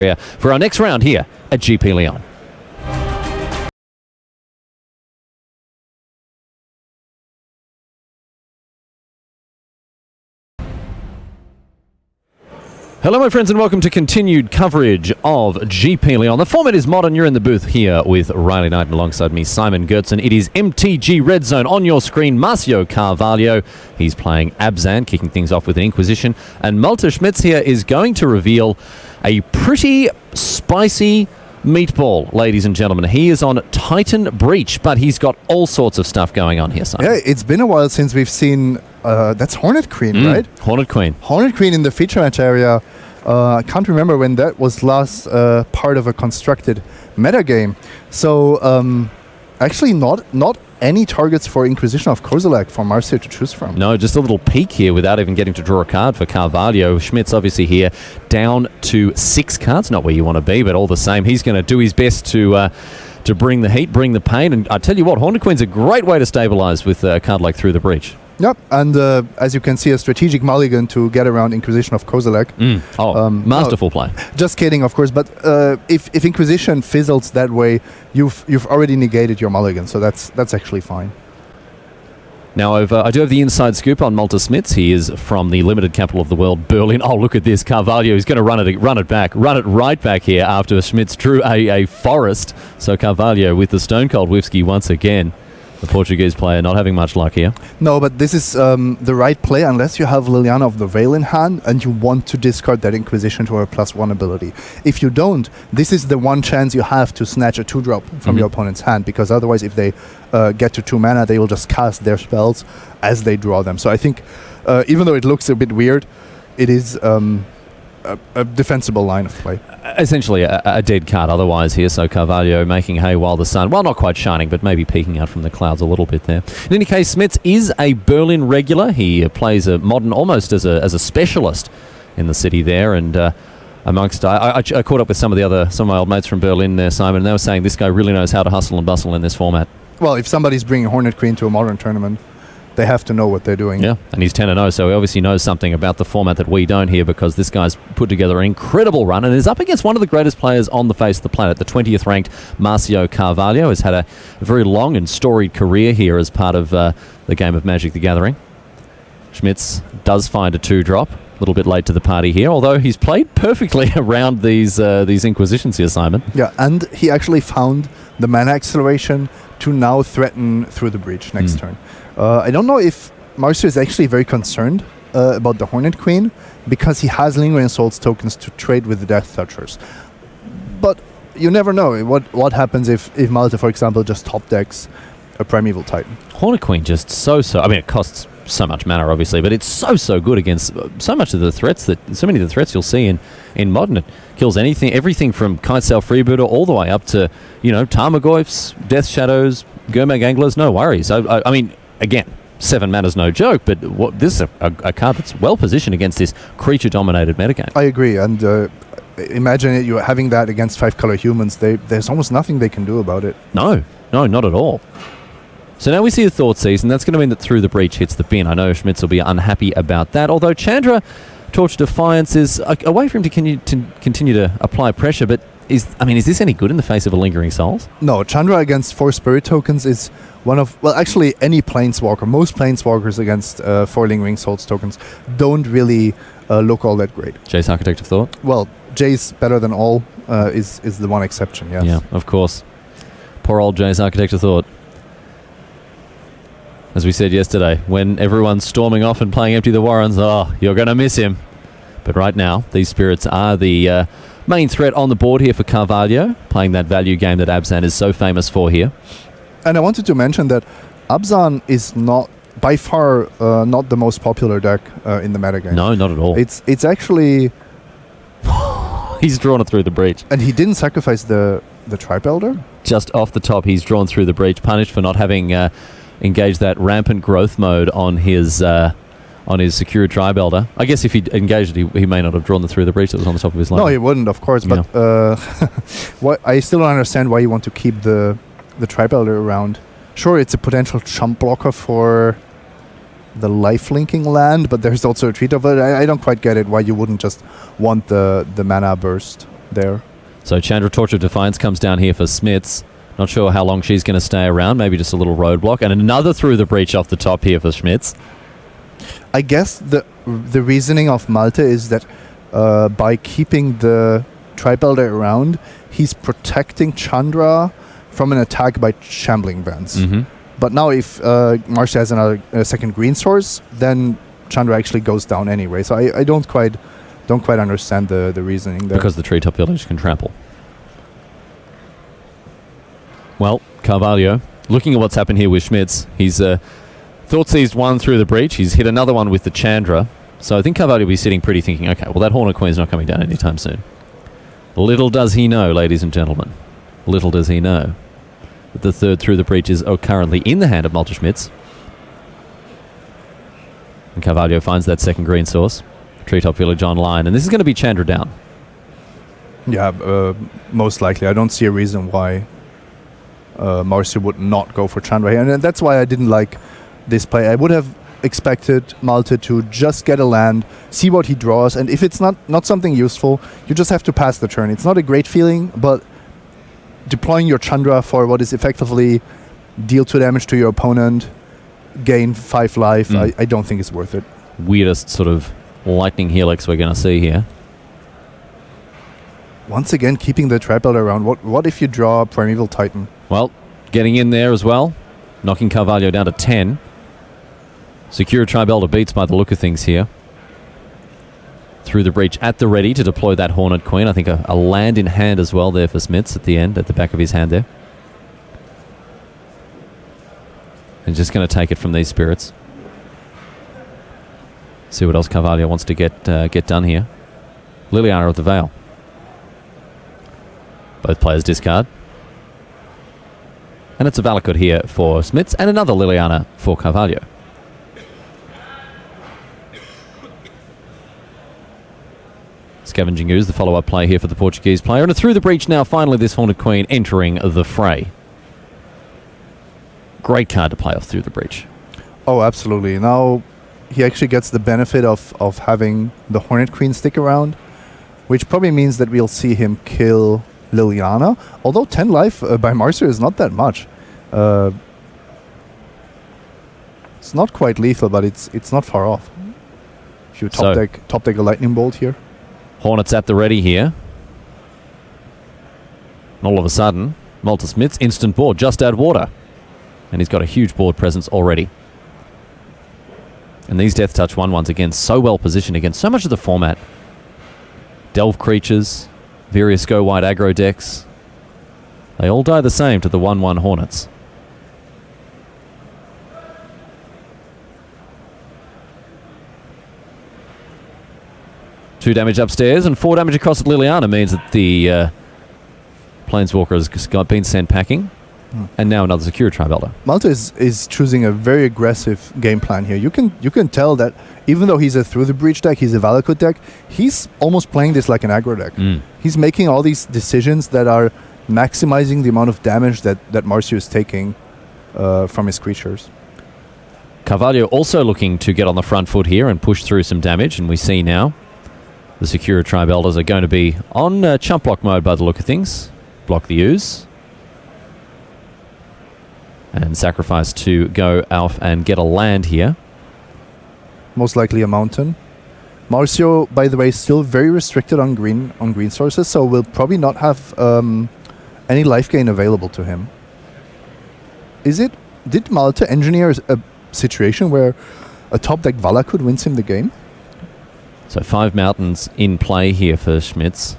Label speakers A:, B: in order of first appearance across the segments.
A: for our next round here at GP Lyon. Hello my friends and welcome to continued coverage of GP Lyon. The format is modern. You're in the booth here with Riley Knight and alongside me Simon Gertzen. It is MTG Red Zone on your screen. Marcio Carvalho, he's playing Abzan, kicking things off with an Inquisition. And Malte Smits here is going to reveal a pretty spicy meatball, ladies and gentlemen. He is on Titan Breach, but he's got all sorts of stuff going on here, Simon.
B: Yeah, it's been a while since we've seen, that's Hornet Queen, right?
A: Hornet Queen.
B: Hornet Queen in the feature match area. I can't remember when that was last part of a constructed metagame. So actually not any targets for Inquisition of Kozilek for Marcio to choose from.
A: No, just a little peek here without even getting to draw a card for Carvalho. Schmidt's obviously here down to 6 cards. Not where you want to be, but all the same, he's going to do his best to bring the heat, bring the pain. And I tell you what, Hornet Queen's a great way to stabilize with a card like Through the Breach.
B: Yep, and as you can see, a strategic mulligan to get around Inquisition of Kozilek.
A: Masterful play.
B: Just kidding, of course, but if Inquisition fizzles that way, you've already negated your mulligan, so that's actually fine.
A: Now, I do have the inside scoop on Malte Smits. He is from the limited capital of the world, Berlin. Oh, look at this. Carvalho is going to run it right back here after Smits drew a forest. So Carvalho with the Stone Cold Whiskey once again. The Portuguese player not having much luck here.
B: No, but this is the right play unless you have Liliana of the Veil in hand and you want to discard that Inquisition to her +1 ability. If you don't, this is the one chance you have to snatch a 2-drop from your opponent's hand, because otherwise if they get to 2 mana, they will just cast their spells as they draw them. So I think even though it looks a bit weird, it is a defensible line of play.
A: Essentially a dead card otherwise here, so Carvalho making hay while the sun, well, not quite shining, but maybe peeking out from the clouds a little bit there. In any case, Smits is a Berlin regular. He plays a modern almost as a specialist in the city there, and amongst I caught up with some of my old mates from Berlin there, Simon, and they were saying this guy really knows how to hustle and bustle in this format.
B: Well, if somebody's bringing Hornet Queen to a modern tournament, they have to know what they're doing.
A: Yeah, and he's 10-0, so he obviously knows something about the format that we don't here, because this guy's put together an incredible run and is up against one of the greatest players on the face of the planet. The 20th ranked Marcio Carvalho has had a very long and storied career here as part of the game of Magic the Gathering. Smits does find a 2-drop. A little bit late to the party here, although he's played perfectly around these Inquisitions here, Simon.
B: Yeah, and he actually found the mana acceleration to now threaten Through the Breach next turn. I don't know if Marcio is actually very concerned about the Hornet Queen, because he has Lingering Souls tokens to trade with the Death Touchers. But you never know what happens if Malte, for example, just top decks a Primeval Titan.
A: Hornet Queen just so... I mean, it costs so much mana, obviously, but it's so good against so many of the threats you'll see in Modern. It kills everything from Kitesail Freebooter all the way up to, Tarmogoyfs, Death Shadows, Gurmag Anglers, no worries. I mean... Again, 7 mana's no joke, but this is a card that's well positioned against this creature-dominated metagame.
B: I agree, and imagine you having that against 5-color humans. There's almost nothing they can do about it.
A: No, not at all. So now we see a Thoughtseize, and that's going to mean that Through the Breach hits the bin. I know Smits will be unhappy about that, although Chandra, Torch Defiance is a way for him to continue to apply pressure, but is this any good in the face of a Lingering Souls?
B: No, Chandra against 4 Spirit tokens is one of... Well, actually, any Planeswalker, most Planeswalkers against 4 Lingering Souls tokens don't really look all that great.
A: Jace Architect of Thought?
B: Well, Jace better than all is the one exception, yes.
A: Yeah, of course. Poor old Jace Architect of Thought. As we said yesterday, when everyone's storming off and playing Empty the Warrens, you're going to miss him. But right now, these spirits are the main threat on the board here for Carvalho, playing that value game that Abzan is so famous for here.
B: And I wanted to mention that Abzan is not, by far, not the most popular deck in the metagame.
A: No, not at all.
B: It's actually...
A: He's drawn it Through the Breach.
B: And he didn't sacrifice the Tribe Elder?
A: Just off the top, he's drawn Through the Breach, punished for not having engaged that rampant growth mode on his secured Tribe Elder. I guess if he'd engaged it, he may not have drawn the Through the Breach that was on the top of his line.
B: No, he wouldn't, of course. But I still don't understand why you want to keep the Tribe Elder around. Sure, it's a potential chump blocker for the life-linking land, but there's also a treat of it. I don't quite get it, why you wouldn't just want the mana burst. there.
A: So Chandra Torch of Defiance comes down here for Smits. Not sure how long she's going to stay around. Maybe just a little roadblock. And another through the breach off the top here for Smits.
B: I guess the reasoning of Malte is that by keeping the Tribe-Elder around, he's protecting Chandra from an attack by Shambling Vents.
A: Mm-hmm.
B: But now if Marcio has a second green source, then Chandra actually goes down anyway. So I don't quite understand the reasoning there.
A: Because the Treetop Village can trample. Well, Carvalho, looking at what's happened here with Smits, he's thought seized one through the breach. He's hit another one with the Chandra. So I think Carvalho will be sitting pretty thinking, okay, well, that Hornet Queen's not coming down anytime soon. Little does he know, ladies and gentlemen. Little does he know that the third through the breach is currently in the hand of Malte Smits. And Carvalho finds that second green source. Treetop Village online. And this is going to be Chandra down.
B: Yeah, most likely. I don't see a reason why Marcio would not go for Chandra here. And that's why I didn't like this play. I would have expected Malte to just get a land, see what he draws, and if it's not something useful, you just have to pass the turn. It's not a great feeling, but deploying your Chandra for what is effectively deal 2 damage to your opponent, gain 5 life, I don't think it's worth it.
A: Weirdest sort of lightning helix we're going to see here.
B: Once again, keeping the Tribe-Elder around. What if you draw Primeval Titan?
A: Well, getting in there as well, knocking Carvalho down to 10. Secure Tribe-Elder beats by the look of things here. Through the breach at the ready to deploy that Hornet Queen. I think a land in hand as well there for Smits at the end, at the back of his hand there. And just going to take it from these spirits. See what else Carvalho wants to get done here. Liliana of the Veil. Both players discard. And it's a Valakut here for Smits and another Liliana for Carvalho. Scavenging Ooze, the follow-up play here for the Portuguese player. And through the breach now, finally this Hornet Queen entering the fray. Great card to play off through the breach.
B: Oh, absolutely. Now he actually gets the benefit of having the Hornet Queen stick around, which probably means that we'll see him kill Liliana. Although 10 life by Marcio is not that much. It's not quite lethal, but it's not far off. If you top deck a Lightning Bolt here.
A: Hornets at the ready here. And all of a sudden, Malte Smits, instant board, just add water. And he's got a huge board presence already. And these Death Touch 1/1s, again, so well positioned against so much of the format. Delve creatures, various go-wide aggro decks. They all die the same to the 1/1 Hornets. Two damage upstairs and 4 damage across at Liliana means that the Planeswalker has been sent packing. And now another secure Tribe-Elder.
B: Malte is choosing a very aggressive game plan here. You can tell that even though he's a Through the Breach deck, he's a Valakut deck, he's almost playing this like an aggro deck. He's making all these decisions that are maximizing the amount of damage that Marcio is taking from his creatures.
A: Carvalho also looking to get on the front foot here and push through some damage, and we see now the secure Tribe-Elders are going to be on chump block mode by the look of things. Block the Ooze. And sacrifice to go off and get a land here.
B: Most likely a mountain. Marcio, by the way, is still very restricted on green sources, so will probably not have any life gain available to him. Did Malte engineer a situation where a top deck Valakut wins him the game?
A: So 5 mountains in play here for Smits.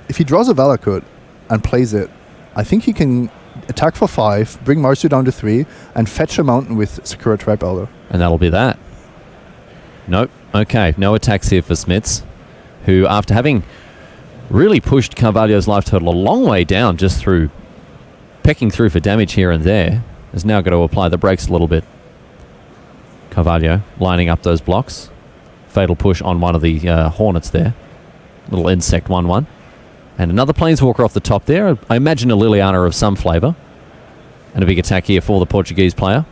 B: If he draws a Valakut and plays it, I think he can attack for 5, bring Marcio down to 3, and fetch a mountain with Sakura Tribe-Elder.
A: And that'll be that. Nope. Okay, no attacks here for Smits, who, after having really pushed Carvalho's life total a long way down just through pecking through for damage here and there, has now got to apply the brakes a little bit. Carvalho lining up those blocks. Fatal push on one of the Hornets there. Little insect 1/1. And another Planeswalker off the top there. I imagine a Liliana of some flavour. And a big attack here for the Portuguese player.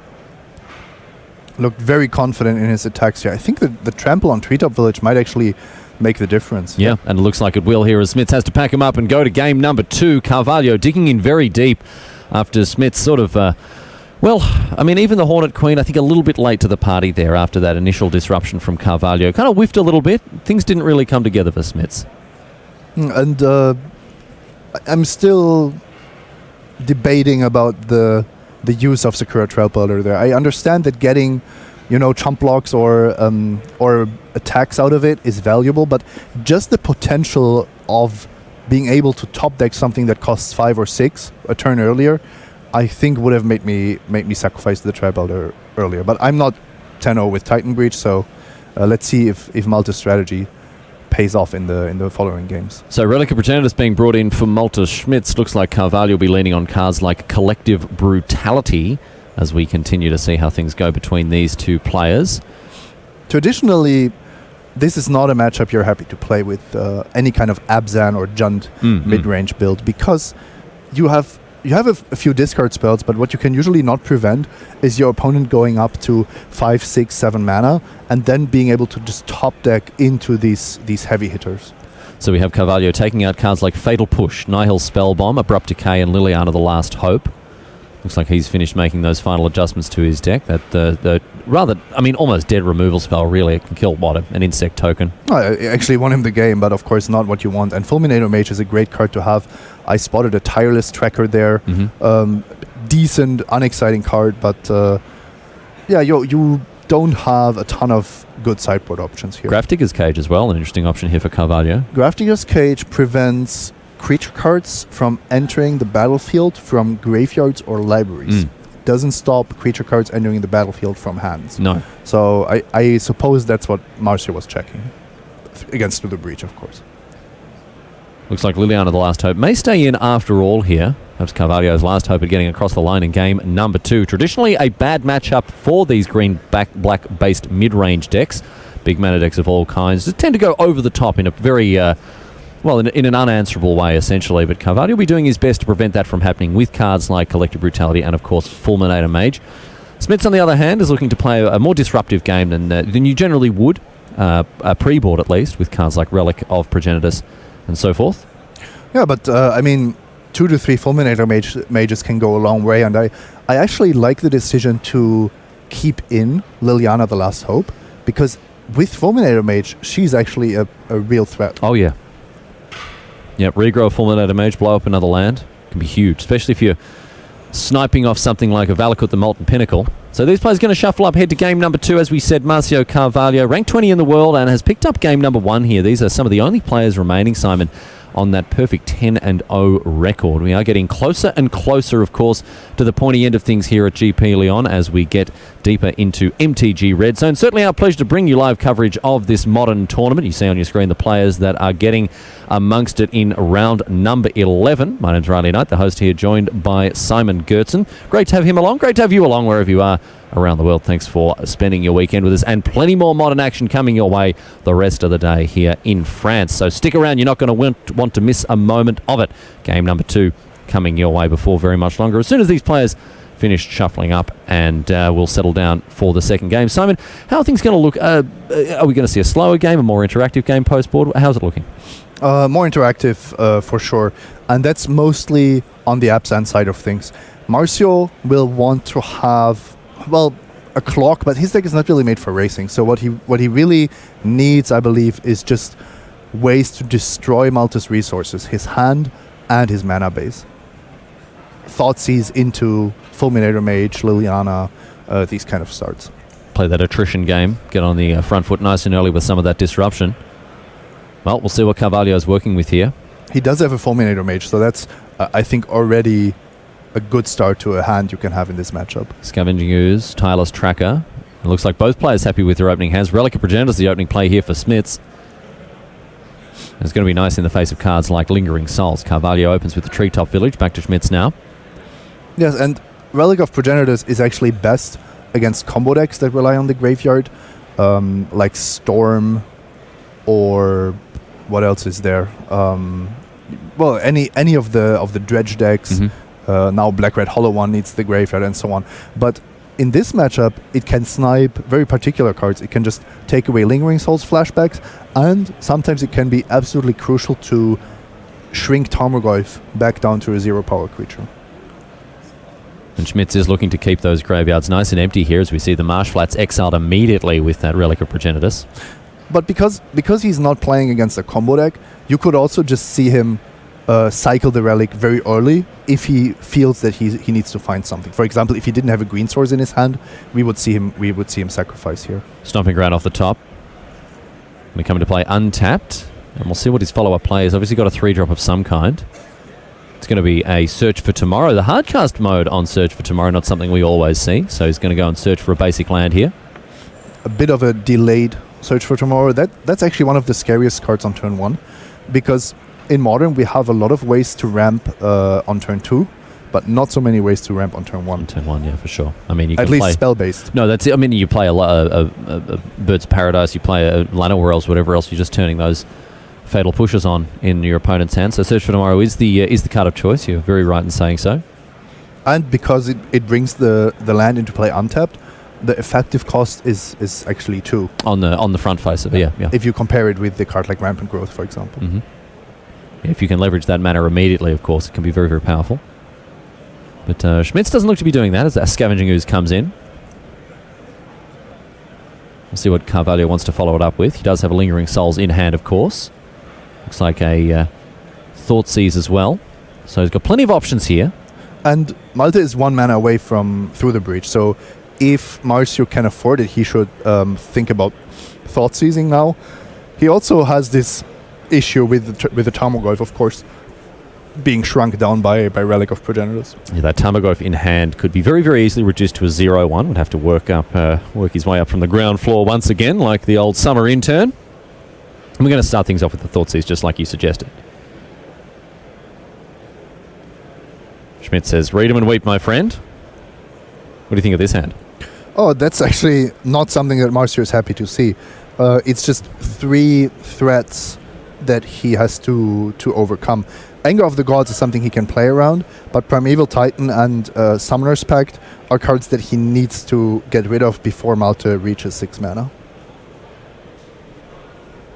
B: Looked very confident in his attacks here. I think that the trample on Treetop Village might actually make the difference.
A: Yeah, and it looks like it will here as Smits has to pack him up and go to game number 2. Carvalho digging in very deep after Smits sort of... even the Hornet Queen, I think a little bit late to the party there after that initial disruption from Carvalho. Kind of whiffed a little bit. Things didn't really come together for Smits.
B: And I'm still debating about the use of Sakura Trailbelter there. I understand that getting, chump blocks or attacks out of it is valuable, but just the potential of being able to top deck something that costs 5 or 6 a turn earlier, I think would have made me sacrifice the Trailbelter earlier. But I'm not 10-0 with Titan Breach, so let's see if Malte's strategy pays off in the following games.
A: So Relic of Progenitus being brought in for Malte Smits. Looks like Carvalho will be leaning on cards like Collective Brutality as we continue to see how things go between these two players.
B: Traditionally, this is not a matchup you're happy to play with any kind of Abzan or Jund mid-range build, because you have a few discard spells, but what you can usually not prevent is your opponent going up to 5, 6, 7 mana and then being able to just top deck into these heavy hitters.
A: So we have Carvalho taking out cards like Fatal Push, Nihil Spellbomb, Abrupt Decay, and Liliana the Last Hope. Looks like he's finished making those final adjustments to his deck. That the almost dead removal spell, really. It can kill an insect token.
B: I actually won him the game, but of course not what you want. And Fulminator Mage is a great card to have. I spotted a Tireless Tracker there. Decent, unexciting card, but you don't have a ton of good sideboard options here.
A: Grafdigger's Cage as well, an interesting option here for Carvalho.
B: Grafdigger's Cage prevents creature cards from entering the battlefield from graveyards or libraries. Doesn't stop creature cards entering the battlefield from hands.
A: No.
B: So I suppose that's what Marcio was checking. Against the Breach, of course.
A: Looks like Liliana the Last Hope may stay in after all here. That's Carvalho's last hope at getting across the line in game number 2. Traditionally a bad matchup for these green-black based mid-range decks. Big mana decks of all kinds that tend to go over the top in a very... in an unanswerable way, essentially. But Carvalho will be doing his best to prevent that from happening with cards like Collective Brutality and, of course, Fulminator Mage. Smits, on the other hand, is looking to play a more disruptive game than you generally would, a pre-board at least, with cards like Relic of Progenitus and so forth.
B: Yeah, but, 2 to 3 Fulminator Mages can go a long way, and I actually like the decision to keep in Liliana the Last Hope, because with Fulminator Mage, she's actually a real threat.
A: Oh, yeah. Yep, regrow a Fulminator Mage, blow up another land. Can be huge, especially if you're sniping off something like a Valakut the Molten Pinnacle. So these players going to shuffle up, head to game number 2. As we said, Marcio Carvalho, ranked 20 in the world and has picked up game number 1 here. These are some of the only players remaining, Simon, on that perfect 10-0 record. We are getting closer and closer, of course, to the pointy end of things here at GP Lyon as we get deeper into MTG Red Zone. Certainly our pleasure to bring you live coverage of this modern tournament. You see on your screen the players that are getting amongst it in round number 11. My name's Riley Knight, the host here, joined by Simon Gertzen. Great to have him along. Great to have you along wherever you are around the world. Thanks for spending your weekend with us, and plenty more modern action coming your way the rest of the day here in France. So stick around. You're not going to want to miss a moment of it. Game number 2 coming your way before very much longer, as soon as these players finish shuffling up, and we'll settle down for the second game. Simon, how are things going to look? Are we going to see a slower game, a more interactive game post-board? How's it looking?
B: More interactive, for sure. And that's mostly on the Abzan side of things. Marcio will want to have, a clock, but his deck is not really made for racing. So what he really needs, I believe, is just ways to destroy Malte's resources, his hand and his mana base. Thoughtseize into Fulminator Mage, Liliana, these kind of starts.
A: Play that attrition game, get on the front foot nice and early with some of that disruption. Well, we'll see what Carvalho is working with here.
B: He does have a Fulminator Mage, so that's, I think, already a good start to a hand you can have in this matchup.
A: Scavenging Ooze, Tireless Tracker. It looks like both players happy with their opening hands. Relic of Progenitus, the opening play here for Smits. It's going to be nice in the face of cards like Lingering Souls. Carvalho opens with the Treetop Village. Back to Smits now.
B: Yes, and Relic of Progenitus is actually best against combo decks that rely on the graveyard, like Storm, or what else is there? Any of the Dredge decks. Now Black Red Hollow One needs the graveyard and so on. But in this matchup, it can snipe very particular cards. It can just take away Lingering Souls flashbacks, and sometimes it can be absolutely crucial to shrink Tarmogoyf back down to a 0 power creature.
A: And Smits is looking to keep those graveyards nice and empty here as we see the Marsh Flats exiled immediately with that Relic of Progenitus.
B: But because he's not playing against a combo deck, you could also just see him cycle the Relic very early if he feels that he needs to find something. For example, if he didn't have a green source in his hand, we would see him sacrifice here.
A: Stomping Ground off the top. We come to play untapped, and we'll see what his follow-up play is. Obviously got a 3-drop of some kind. It's going to be a Search for Tomorrow. The hardcast mode on Search for Tomorrow, not something we always see. So he's going to go and search for a basic land here.
B: A bit of a delayed Search for Tomorrow. That's actually one of the scariest cards on turn 1, because in Modern we have a lot of ways to ramp on turn 2, but not so many ways to ramp on turn 1.
A: On turn 1, yeah, for sure. I mean, you can
B: at least
A: play
B: spell-based.
A: No, that's it. I mean, you play a Birds of Paradise, you play a Llanowar Elves, whatever else. You're just turning those fatal pushes on in your opponent's hand. So Search for Tomorrow is the card of choice. You're very right in saying so.
B: And because it brings the land into play untapped, the effective cost is actually 2.
A: On the front face of it, yeah.
B: If you compare it with the card like Rampant Growth, for example.
A: Mm-hmm. If you can leverage that mana immediately, of course, it can be very, very powerful. But Smits doesn't look to be doing that as that Scavenging Ooze comes in. We'll see what Carvalho wants to follow it up with. He does have a Lingering Souls in hand, of course. Looks like a Thoughtseize as well. So he's got plenty of options here.
B: And Malte is 1 mana away from Through the Breach, so if Marcio can afford it, he should think about Thoughtseizing now. He also has this issue with the Tarmogoyf, of course, being shrunk down by Relic of Progenitus.
A: Yeah, that Tarmogoyf in hand could be very, very easily reduced to a 0-1. Would have to work his way up from the ground floor once again, like the old summer intern. And we're going to start things off with the Thoughtseize, just like you suggested. Schmidt says, read 'em and weep, my friend. What do you think of this hand?
B: Oh, that's actually not something that Marcio is happy to see. It's just 3 threats that he has to overcome. Anger of the Gods is something he can play around, but Primeval Titan and Summoner's Pact are cards that he needs to get rid of before Malte reaches 6 mana.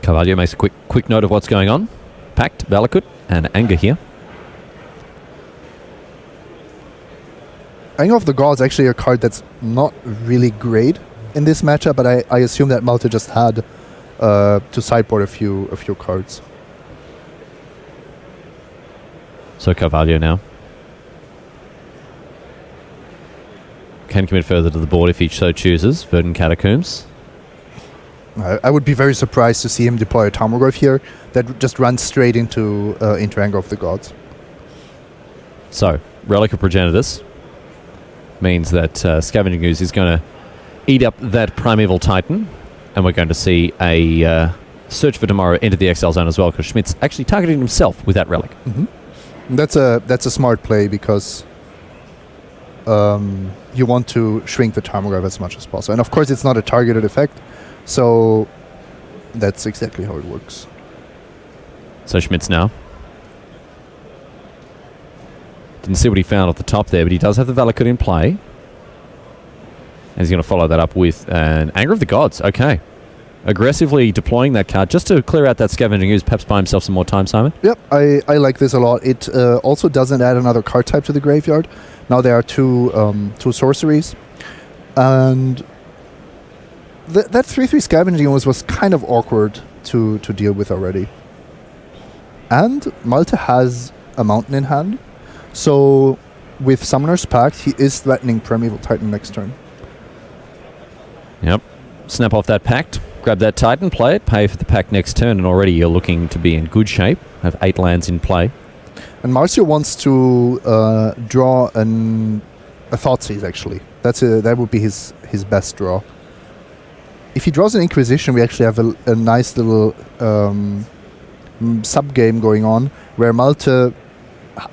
A: Carvalho makes a quick note of what's going on. Pact, Valakut, and Anger here.
B: Anger of the Gods is actually a card that's not really great in this matchup, but I assume that Malte just had to sideboard a few cards.
A: So Carvalho now can commit further to the board if he so chooses. Verdant Catacombs.
B: I would be very surprised to see him deploy a Tarmogoyf here that just runs straight into Anger of the Gods.
A: So Relic of Progenitus means that Scavenging Ooze is going to eat up that Primeval Titan, and we're going to see a Search for Tomorrow into the exile zone as well, because Schmidt's actually targeting himself with that Relic.
B: Mm-hmm. That's a smart play, because you want to shrink the Tarmogoyf as much as possible. And of course it's not a targeted effect, so that's exactly how it works.
A: So Schmidt's now. Didn't see what he found at the top there, but he does have the Valakut in play. And he's going to follow that up with an Anger of the Gods. Okay. Aggressively deploying that card just to clear out that Scavenging Ooze, perhaps buy himself some more time, Simon.
B: Yep, I like this a lot. It also doesn't add another card type to the graveyard. Now there are two sorceries. And that 3/3 Scavenging Ooze was kind of awkward to deal with already. And Malte has a Mountain in hand. So with Summoner's Pact, he is threatening Primeval Titan next turn.
A: Yep. Snap off that Pact, grab that Titan, play it, pay for the Pact next turn, and already you're looking to be in good shape. Have 8 lands in play.
B: And Marcio wants to draw a Thoughtseize, actually. That would be his best draw. If he draws an Inquisition, we actually have a nice little sub-game going on, where Malte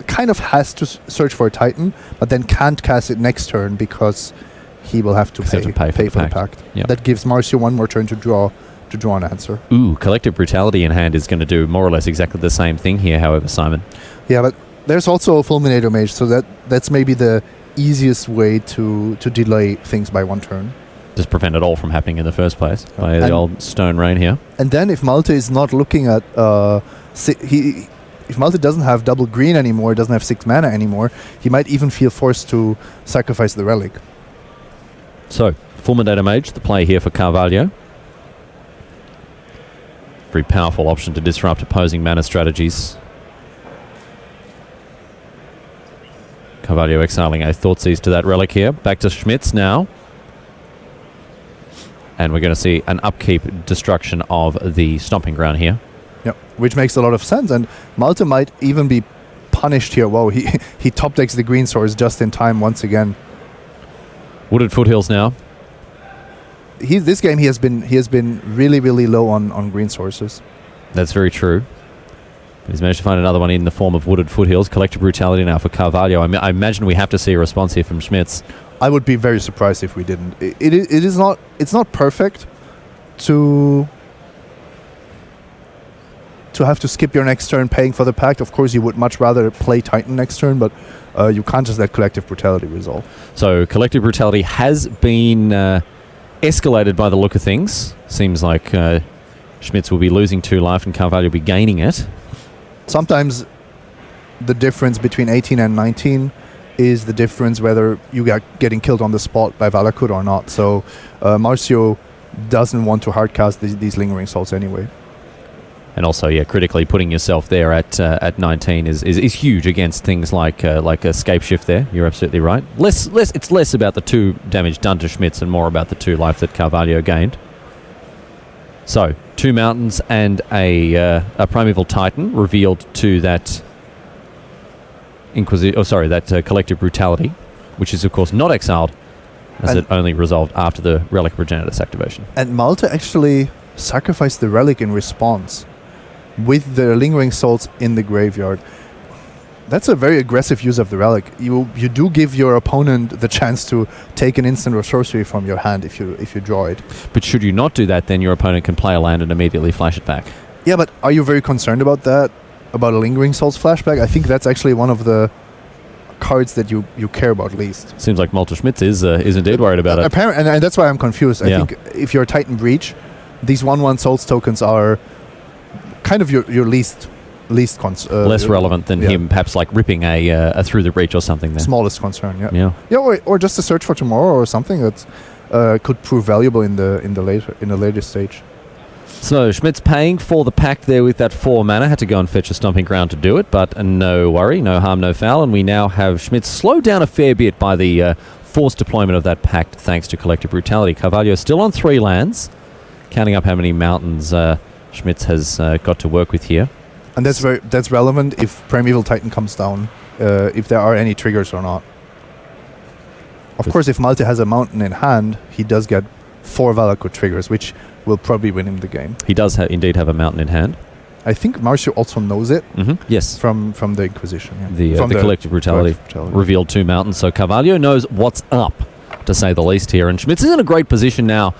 B: kind of has to search for a Titan, but then can't cast it next turn because he will have to pay for the Pact.
A: Yep.
B: That gives Marcio 1 more turn to draw an answer.
A: Ooh, Collective Brutality in hand is going to do more or less exactly the same thing here, however, Simon.
B: Yeah, but There's also a Fulminator Mage, so that's maybe the easiest way to delay things by one turn.
A: Just prevent it all from happening in the first place by the old Stone Rain here.
B: And then if Malte is not looking at... if Malte doesn't have double green anymore, doesn't have 6 mana anymore, he might even feel forced to sacrifice the relic.
A: So, Fulminator Mage, the play here for Carvalho. Very powerful option to disrupt opposing mana strategies. Carvalho exiling a Thoughtseize to that relic here. Back to Smits now. And we're going to see an upkeep destruction of the Stomping Ground here.
B: Yep, which makes a lot of sense. And Malte might even be punished here. Whoa, he top decks the green source just in time once again.
A: Wooded Foothills now.
B: This game he has been really, really low on green sources.
A: That's very true. He's managed to find another one in the form of Wooded Foothills. Collective Brutality now for Carvalho. I imagine we have to see a response here from Smits.
B: I would be very surprised if we didn't. It's not perfect to have to skip your next turn paying for the pact. Of course, you would much rather play Titan next turn, but you can't just let Collective Brutality resolve.
A: So Collective Brutality has been escalated by the look of things. Seems like Smits will be losing 2 life and Carvalho will be gaining it.
B: Sometimes the difference between 18 and 19 is the difference whether you are getting killed on the spot by Valakut or not. So Marcio doesn't want to hardcast these Lingering Souls anyway.
A: And also, yeah, critically putting yourself there at 19 is huge against things like a Scape Shift there. You're absolutely right. It's less about the 2 damage done to Smits and more about the 2 life that Carvalho gained. So, 2 mountains and a Primeval Titan revealed to that Collective Brutality, which is of course not exiled, as it only resolved after the Relic Progenitus activation.
B: And Malte actually sacrificed the relic in response with the Lingering Souls in the graveyard. That's a very aggressive use of the relic. You do give your opponent the chance to take an instant or sorcery from your hand if you draw it.
A: But should you not do that, then your opponent can play a land and immediately flash it back.
B: Yeah, but are you very concerned about that? About a Lingering Souls flashback? I think that's actually one of the cards that you care about least.
A: Seems like Malte Smits is indeed worried about it.
B: Apparently, and that's why I'm confused. I think if you're Titan Breach, these 1/1 Souls tokens are kind of your least
A: less relevant than him perhaps like ripping a Through the Breach or something there.
B: Smallest concern, yeah, or just a Search for Tomorrow or something that could prove valuable in the later stage.
A: So Smits paying for the pact there with that 4 mana. Had to go and fetch a Stomping Ground to do it, but no worry, no harm, no foul. And we now have Smits slowed down a fair bit by the forced deployment of that pact thanks to Collective Brutality. Carvalho still on 3 lands, counting up how many mountains Smits has got to work with here.
B: And that's relevant if Primeval Titan comes down, if there are any triggers or not. Of course, if Malte has a mountain in hand, he does get 4 Valakut triggers, which will probably win him the game.
A: He does indeed have a mountain in hand.
B: I think Marcio also knows it.
A: Yes.
B: From the Inquisition.
A: Yeah. The Collective Brutality revealed 2 mountains, so Carvalho knows what's up, to say the least here. And Smits is in a great position now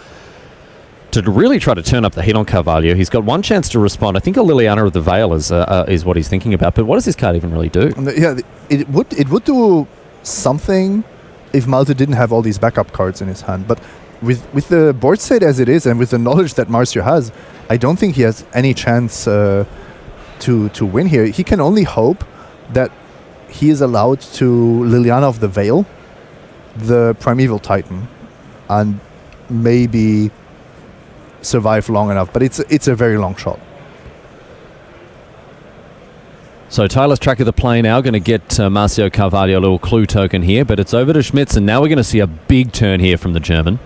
A: to really try to turn up the heat on Carvalho. He's got 1 chance to respond. I think a Liliana of the Veil is what he's thinking about, but what does this card even really do?
B: Yeah, it would do something if Malte didn't have all these backup cards in his hand, but with the board state as it is and with the knowledge that Marcio has, I don't think he has any chance to win here. He can only hope that he is allowed to Liliana of the Veil, the Primeval Titan, and maybe survive long enough, but it's a very long shot.
A: So Tyler's Track of the Play now going to get Marcio Carvalho a little clue token here, but it's over to Smits, and now we're going to see a big turn here from the German.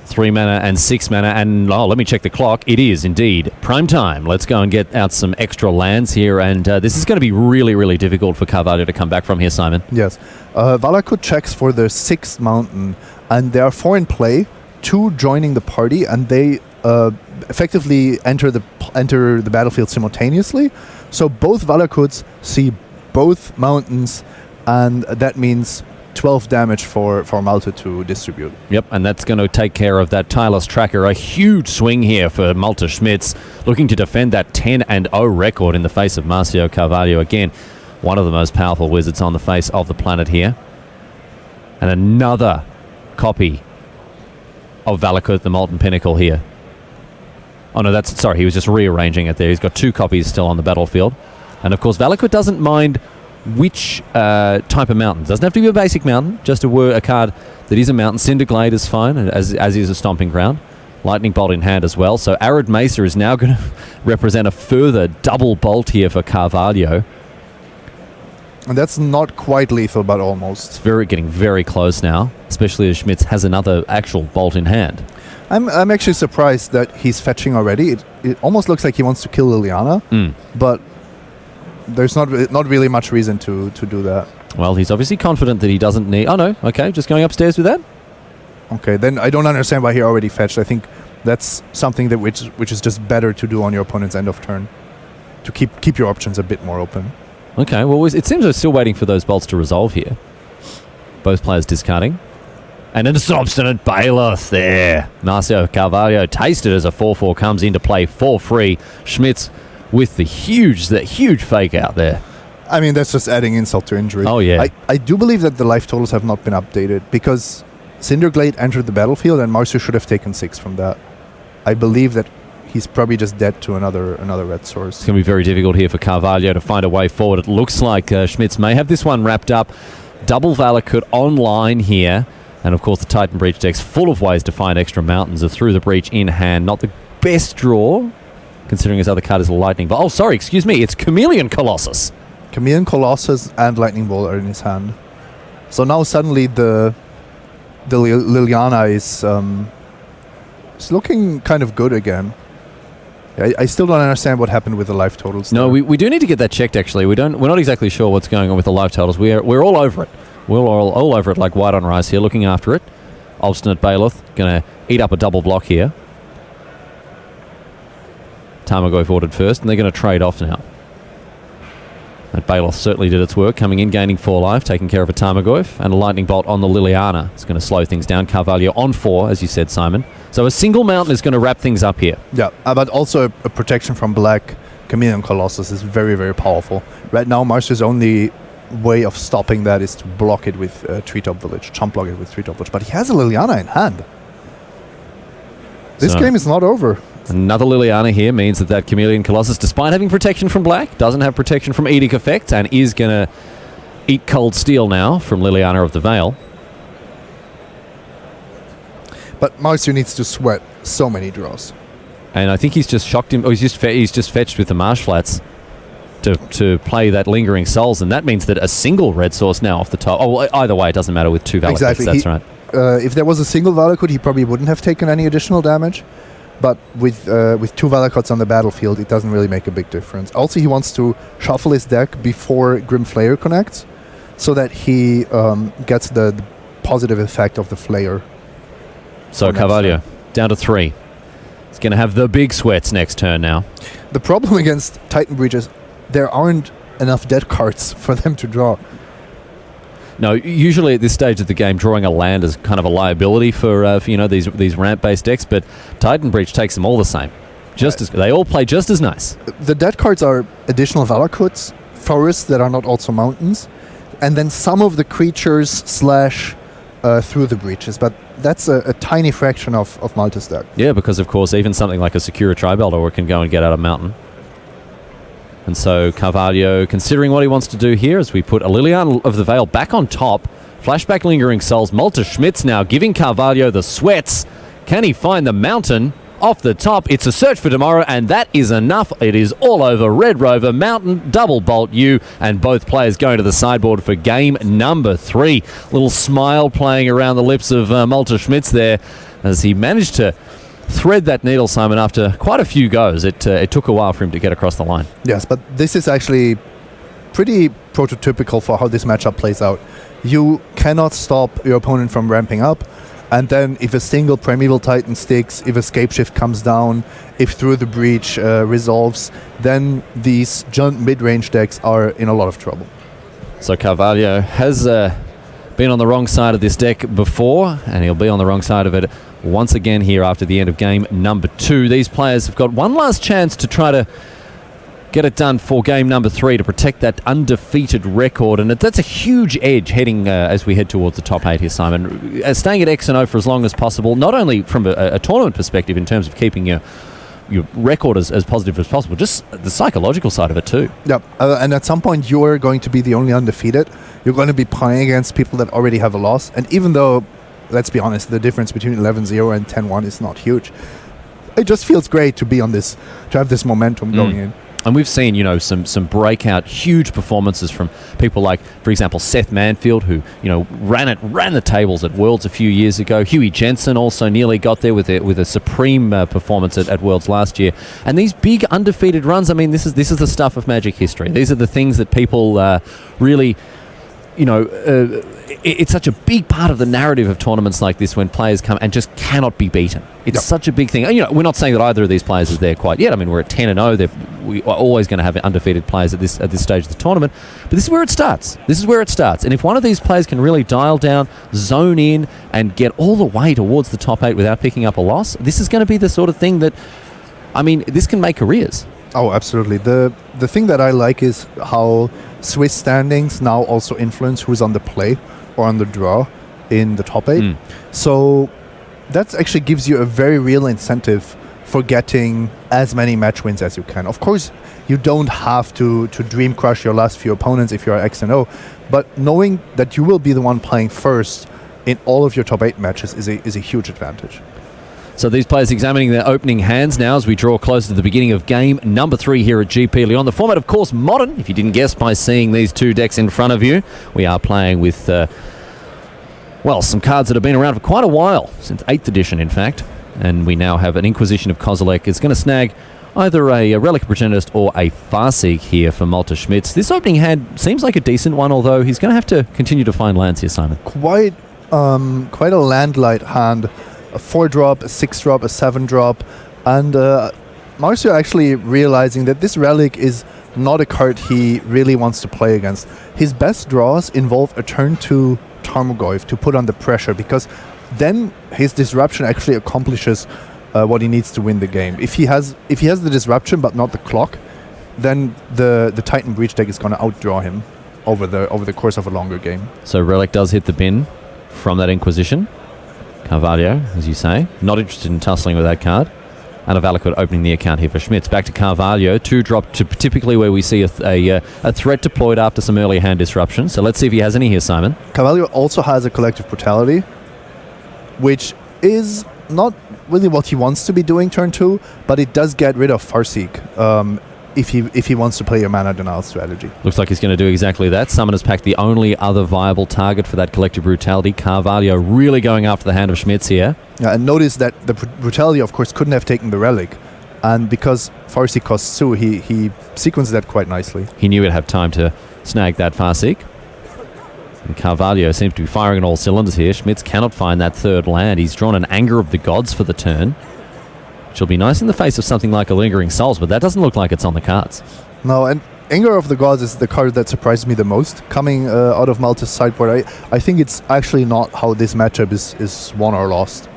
A: 3 mana and 6 mana, and let me check the clock. It is indeed prime time. Let's go and get out some extra lands here, and this is going to be really, really difficult for Carvalho to come back from here, Simon.
B: Yes. Valakut checks for the 6th mountain, and there are 4 in play, 2 joining the party, and they effectively enter the battlefield simultaneously. So both Valakuts see both mountains, and that means 12 damage for Malte to distribute.
A: Yep, and that's going to take care of that tireless tracker. A huge swing here for Malte Smits, looking to defend that 10-0 record in the face of Marcio Carvalho. Again, one of the most powerful wizards on the face of the planet here. And another copy of Vallejo, the Molten Pinnacle here. Oh no, sorry, he was just rearranging it there. He's got 2 copies still on the battlefield. And of course, Vallejo doesn't mind which type of mountain. Doesn't have to be a basic mountain, just a card that is a mountain. Cinderglade is fine, as is a Stomping Ground. Lightning Bolt in hand as well. So Arid Mesa is now going to represent a further double bolt here for Carvalho.
B: And that's not quite lethal, but almost.
A: It's getting very close now, especially as Smits has another actual bolt in hand.
B: I'm actually surprised that he's fetching already. It almost looks like he wants to kill Liliana, but there's not really much reason to do that.
A: Well, he's obviously confident that he doesn't need... Oh, no. Okay, just going upstairs with that?
B: Okay, then I don't understand why he already fetched. I think that's something that which is just better to do on your opponent's end of turn, to keep your options a bit more open.
A: Okay, well, it seems we're still waiting for those bolts to resolve here. Both players discarding. And an obstinate Bailiff there. Marcio Carvalho tasted as a 4-4 comes into play for free. Smits with the huge fake out there.
B: I mean, that's just adding insult to injury.
A: Oh, yeah.
B: I do believe that the life totals have not been updated because Cinderglade entered the battlefield and Marcio should have taken 6 from that. I believe that he's probably just dead to another red source.
A: It's going to be very difficult here for Carvalho to find a way forward. It looks like Smits may have this one wrapped up. Double Valakut online here. And of course the Titan Breach deck's full of ways to find extra mountains. Through the Breach in hand. Not the best draw, considering his other card is Lightning Bolt. Oh, sorry, excuse me. It's Chameleon Colossus.
B: Chameleon Colossus and Lightning Bolt are in his hand. So now suddenly the Liliana is looking kind of good again. I still don't understand what happened with the life totals.
A: No, we do need to get that checked, actually. We're not exactly sure what's going on with the life totals. We're all over it. We're all over it like white on rice here, looking after it. Obstinate Bailiff going to eat up a double block here. Tarmogoyf ordered first, and they're going to trade off now. That Bailiff certainly did its work, coming in, gaining 4 life, taking care of a Tarmogoyf, and a Lightning Bolt on the Liliana. It's going to slow things down. Carvalho on 4, as you said, Simon. So a single mountain is going to wrap things up here.
B: Yeah, but also a protection from black. Chameleon Colossus is very, very powerful. Right now, Marcio's only way of stopping that is to block it with Treetop Village, chump block it with Treetop Village. But he has a Liliana in hand. This game is not over.
A: Another Liliana here means that Chameleon Colossus, despite having protection from black, doesn't have protection from Edic effects and is going to eat cold steel now from Liliana of the Veil.
B: But Marcio needs to sweat so many draws.
A: And I think he's just shocked him. Oh, he's just fetched with the Marsh Flats to play that Lingering Souls, and that means that a single red source now off the top. Oh, well, either way, it doesn't matter with 2 Valakuts.
B: Exactly.
A: That's right.
B: If there was a single Valakut, he probably wouldn't have taken any additional damage. But with 2 Valakuts on the battlefield, it doesn't really make a big difference. Also, he wants to shuffle his deck before Grim Flayer connects, so that he gets the positive effect of the Flayer.
A: So Carvalho down to 3. He's going to have the big sweats next turn now.
B: The problem against Titan Breach is there aren't enough dead cards for them to draw.
A: No, usually at this stage of the game, drawing a land is kind of a liability for these ramp-based decks, but Titan Breach takes them all the same. They all play just as nice.
B: The dead cards are additional Valakuts, forests that are not also mountains, and then some of the creatures / through the breaches, but that's a tiny fraction of Malte's deck.
A: Yeah, because of course even something like a Sakura Tribelder can go and get out a mountain. And so Carvalho, considering what he wants to do here, as we put a Liliana of the Veil back on top, flashback Lingering Souls, Malte Smits now giving Carvalho the sweats. Can he find the mountain off the top? It's a search for tomorrow, and that is enough. It is all over. Red Rover, Mountain, Double Bolt U, and both players going to the sideboard for game number 3. Little smile playing around the lips of Malte Smits there as he managed to thread that needle, Simon, after quite a few goes. It took a while for him to get across the line.
B: Yes, but this is actually pretty prototypical for how this matchup plays out. You cannot stop your opponent from ramping up, and then if a single Primeval Titan sticks, if Escape Shift comes down, if Through the Breach resolves, then these giant mid-range decks are in a lot of trouble.
A: So Carvalho has been on the wrong side of this deck before, and he'll be on the wrong side of it once again here after the end of game number 2. These players have got one last chance to try to get it done for game number 3 to protect that undefeated record, and that's a huge edge heading as we head towards the top 8 here, Simon. Staying at X and O for as long as possible, not only from a tournament perspective in terms of keeping your record as positive as possible, just the psychological side of it too.
B: Yep, and at some point you're going to be the only undefeated. You're going to be playing against people that already have a loss, and even though, let's be honest, the difference between 11-0 and 10-1 is not huge, it just feels great to be on this, to have this momentum going in.
A: And we've seen, some breakout, huge performances from people like, for example, Seth Manfield, who, ran the tables at Worlds a few years ago. Huey Jensen also nearly got there with a supreme performance at Worlds last year. And these big undefeated runs, I mean, this is the stuff of Magic history. These are the things that people really, it's such a big part of the narrative of tournaments like this when players come and just cannot be beaten. It's such a big thing. We're not saying that either of these players is there quite yet. I mean, we're at 10-0. We are always going to have undefeated players at this stage of the tournament. But this is where it starts. And if one of these players can really dial down, zone in, and get all the way towards the top 8 without picking up a loss, this is going to be the sort of thing that, this can make careers.
B: Oh, absolutely. The thing that I like is how Swiss standings now also influence who's on the play or on the draw in the top 8. So that actually gives you a very real incentive for getting as many match wins as you can. Of course, you don't have to dream crush your last few opponents if you're X and O, but knowing that you will be the one playing first in all of your top 8 matches is a huge advantage.
A: So these players examining their opening hands now as we draw closer to the beginning of game number 3 here at GP Lyon. The format, of course, modern, if you didn't guess by seeing these 2 decks in front of you. We are playing with, some cards that have been around for quite a while, since 8th edition, in fact. And we now have an Inquisition of Kozilek. It's going to snag either a Relic of Progenist or a Farseek here for Malte Smits. This opening hand seems like a decent one, although he's going to have to continue to find lands here, Simon.
B: Quite a land-light hand. A 4-drop, a 6-drop, a 7-drop, and Marcio actually realizing that this Relic is not a card he really wants to play against. His best draws involve a turn 2 Tarmogoyf to put on the pressure, because then his disruption actually accomplishes what he needs to win the game. If he has the disruption but not the clock, then the Titan Breach deck is going to outdraw him over the course of a longer game.
A: So Relic does hit the bin from that Inquisition. Carvalho, as you say, not interested in tussling with that card. And a Valakut opening the account here for Smits. Back to Carvalho, 2-drop to typically where we see a threat deployed after some early hand disruption. So let's see if he has any here, Simon.
B: Carvalho also has a Collective Brutality, which is not really what he wants to be doing turn 2, but it does get rid of Farseek if he wants to play a mana denial strategy.
A: Looks like he's going to do exactly that. Summoner's Pact, the only other viable target for that Collective Brutality. Carvalho really going after the hand of Smits here.
B: Yeah, and notice that the Brutality, of course, couldn't have taken the Relic. And because Farseek costs 2, he sequenced that quite nicely.
A: He knew he'd have time to snag that Farseek. And Carvalho seems to be firing on all cylinders here. Smits cannot find that 3rd land. He's drawn an Anger of the Gods for the turn, which will be nice in the face of something like a Lingering Souls, but that doesn't look like it's on the cards.
B: No, and Anger of the Gods is the card that surprised me the most coming out of Malte's sideboard. I think it's actually not how this matchup is won or lost.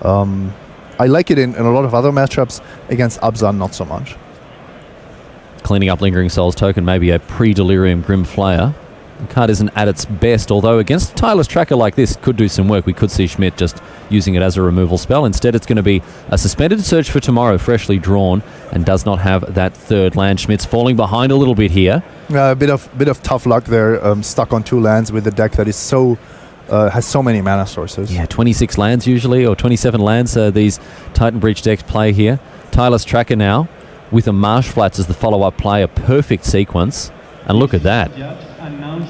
B: I like it in a lot of other matchups. Against Abzan, not so much.
A: Cleaning up Lingering Souls token, maybe a pre-Delirium Grim Flayer. The card isn't at its best, although against a tireless tracker like this could do some work. We could see Schmidt just using it as a removal spell. Instead, it's going to be a Suspended Search for Tomorrow, freshly drawn, and does not have that 3rd land. Schmidt's falling behind a little bit here.
B: A bit of tough luck there, stuck on 2 lands with a deck that is has so many mana sources.
A: Yeah, 26 lands usually, or 27 lands these Titan Breach decks play here. Tireless Tracker now, with a Marsh Flats as the follow-up play, a perfect sequence. And look at that.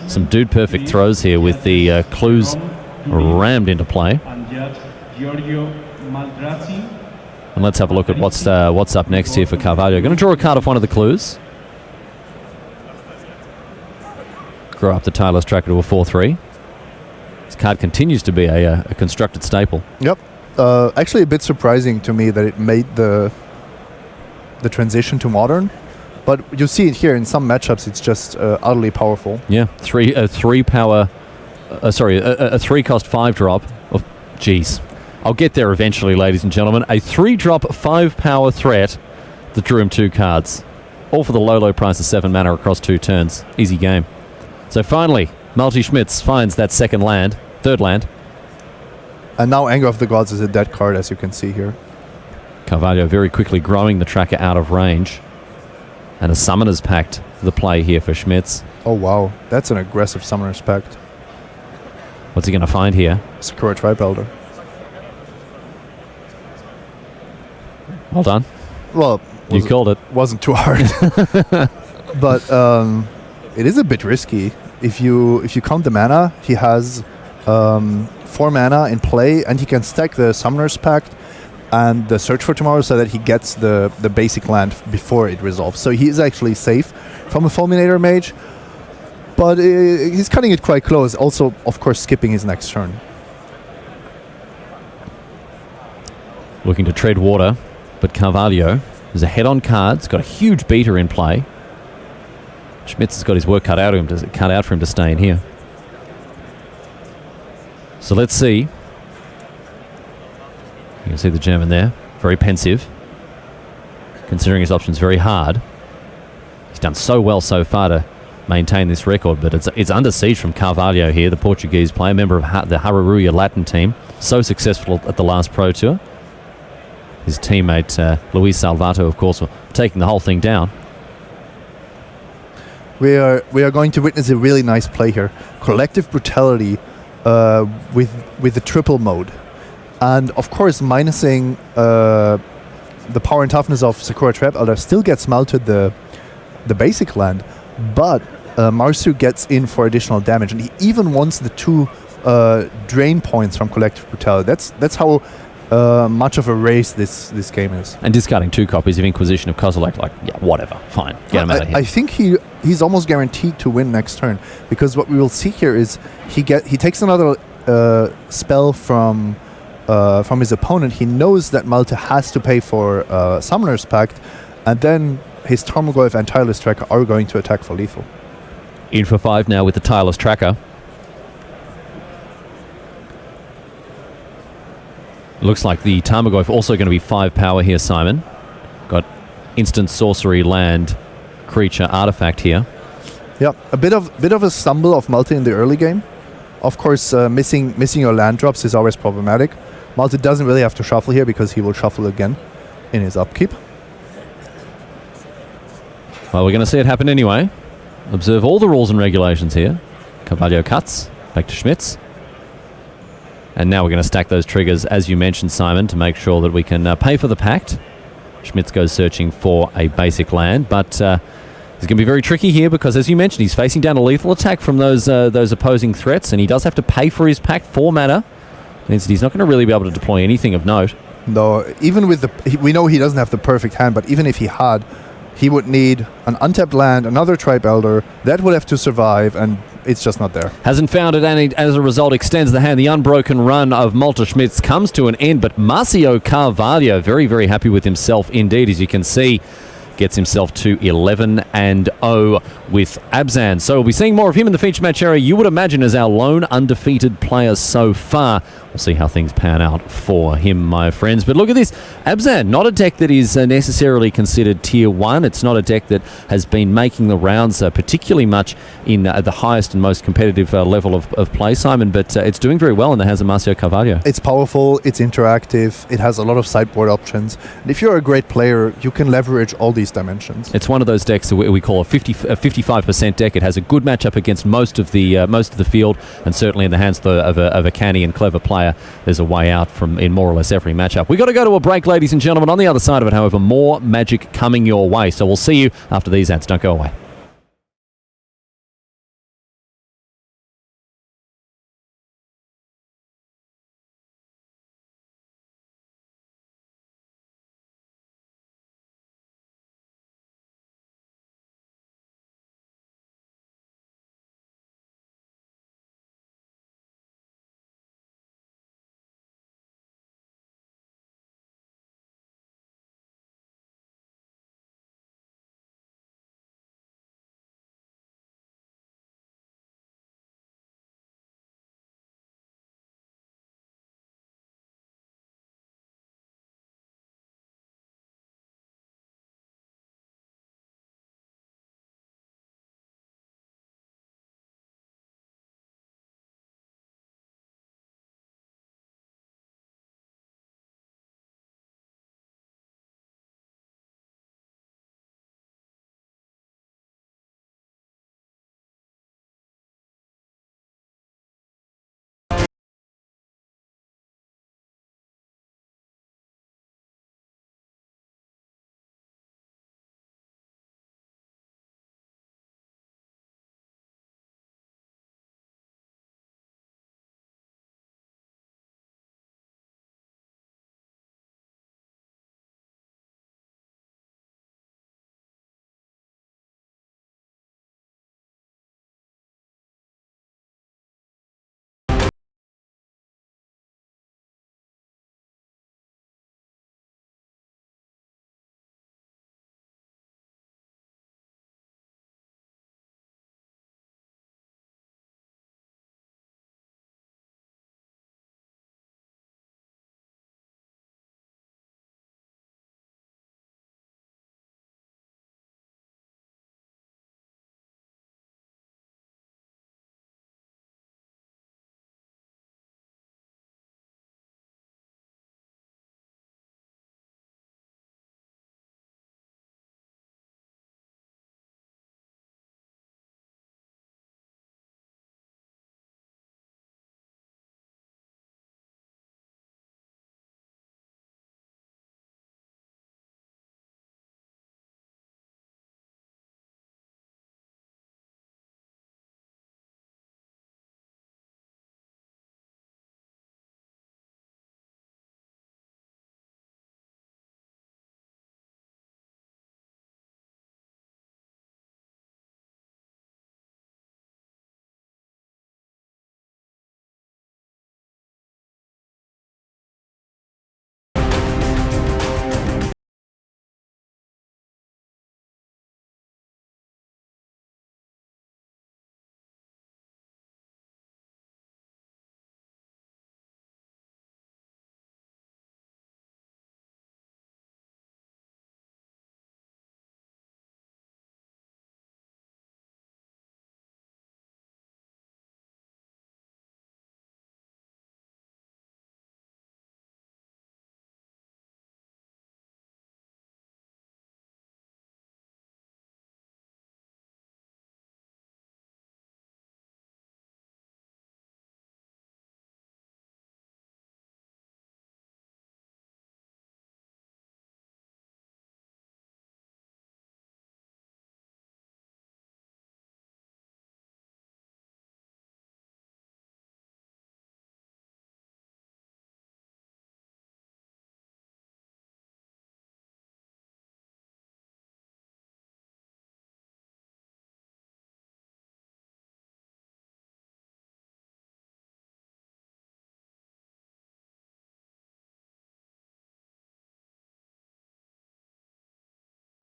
A: Some dude perfect throws here with the clues rammed into play. And let's have a look at what's up next here for Carvalho. Going to draw a card off one of the clues. Grow up the Tireless Tracker to a 4-3. This card continues to be a constructed staple.
B: Yep. Actually a bit surprising to me that it made the transition to Modern. But you see it here in some matchups, it's just utterly powerful.
A: Yeah, 3 power a 3-cost 5-drop. Oh, jeez. I'll get there eventually, ladies and gentlemen. A 3-drop 5-power threat that drew him 2 cards. All for the low price of 7 mana across 2 turns. Easy game. So finally, Malte Smits finds that third land.
B: And now Anger of the Gods is a dead card, as you can see here.
A: Carvalho very quickly growing the tracker out of range. And a Summoner's Pact the play here for Smits.
B: Oh wow, that's an aggressive Summoner's Pact.
A: What's he going to find here?
B: Sakura Tribe Elder.
A: Well done.
B: Well,
A: you called it.
B: Wasn't too hard. But it is a bit risky. If you count the mana, he has 4 mana in play, and he can stack the Summoner's Pact and the Search for Tomorrow so that he gets the basic land before it resolves. So he is actually safe from a Fulminator Mage, but he's cutting it quite close. Also, of course, skipping his next turn.
A: Looking to tread water, but Carvalho is ahead on cards, got a huge beater in play. Smits has got his work cut out for him to stay in here. So let's see. You can see the German there, very pensive, considering his options very hard. He's done so well so far to maintain this record, but it's under siege from Carvalho here, the Portuguese player, member of the Hararuya Latin team. So successful at the last Pro Tour. His teammate Luis Salvato, of course, taking the whole thing down.
B: We are going to witness a really nice play here. Collective Brutality with the triple mode. And of course, minusing the power and toughness of Sakura Tribe Elder still gets melted the basic land, but Marcio gets in for additional damage, and he even wants the 2 drain points from Collective Brutality. That's how much of a race this game is. And
A: discarding 2 copies of Inquisition of Kozilek, like, yeah, whatever, fine, get him out of here.
B: I think he's almost guaranteed to win next turn, because what we will see here is he takes another spell from his opponent. He knows that Malte has to pay for Summoner's Pact, and then his Tarmogoyf and Tireless Tracker are going to attack for lethal.
A: In for 5 now with the Tireless Tracker. Looks like the Tarmogoyf also going to be 5 power here, Simon. Got instant sorcery land creature artifact here.
B: Yeah, a bit of a stumble of Malte in the early game. Of course, missing your land drops is always problematic. Malte doesn't really have to shuffle here because he will shuffle again in his upkeep.
A: Well, we're going to see it happen anyway. Observe all the rules and regulations here. Carvalho cuts, back to Smits. And now we're going to stack those triggers, as you mentioned, Simon, to make sure that we can pay for the pact. Smits goes searching for a basic land, but it's going to be very tricky here because, as you mentioned, he's facing down a lethal attack from those opposing threats, and he does have to pay for his pact 4 mana. Means that he's not going to really be able to deploy anything of note.
B: No, even with we know he doesn't have the perfect hand, but even if he had, he would need an untapped land, another Tribe Elder, that would have to survive, and it's just not there. Hasn't
A: found it, and as a result extends the hand. The unbroken run of Malte Smits comes to an end, but Marcio Carvalho, very, very happy with himself indeed, as you can see. Gets himself to 11-0 with Abzan. So we'll be seeing more of him in the feature match area, you would imagine, as our lone undefeated player so far. We'll see how things pan out for him, my friends. But look at this. Abzan, not a deck that is necessarily considered tier 1. It's not a deck that has been making the rounds particularly much in the highest and most competitive level of play, Simon, but it's doing very well in the hands of Marcio Carvalho.
B: It's powerful, it's interactive, it has a lot of sideboard options. And if you're a great player, you can leverage all these dimensions.
A: It's one of those decks that we call a 55% deck. It has a good matchup against most of the field, and certainly in the hands of a canny and clever player, there's a way out from in more or less every matchup. We've got to go to a break, ladies and gentlemen. On the other side of it, however, more magic coming your way. So we'll see you after these ads. Don't go away.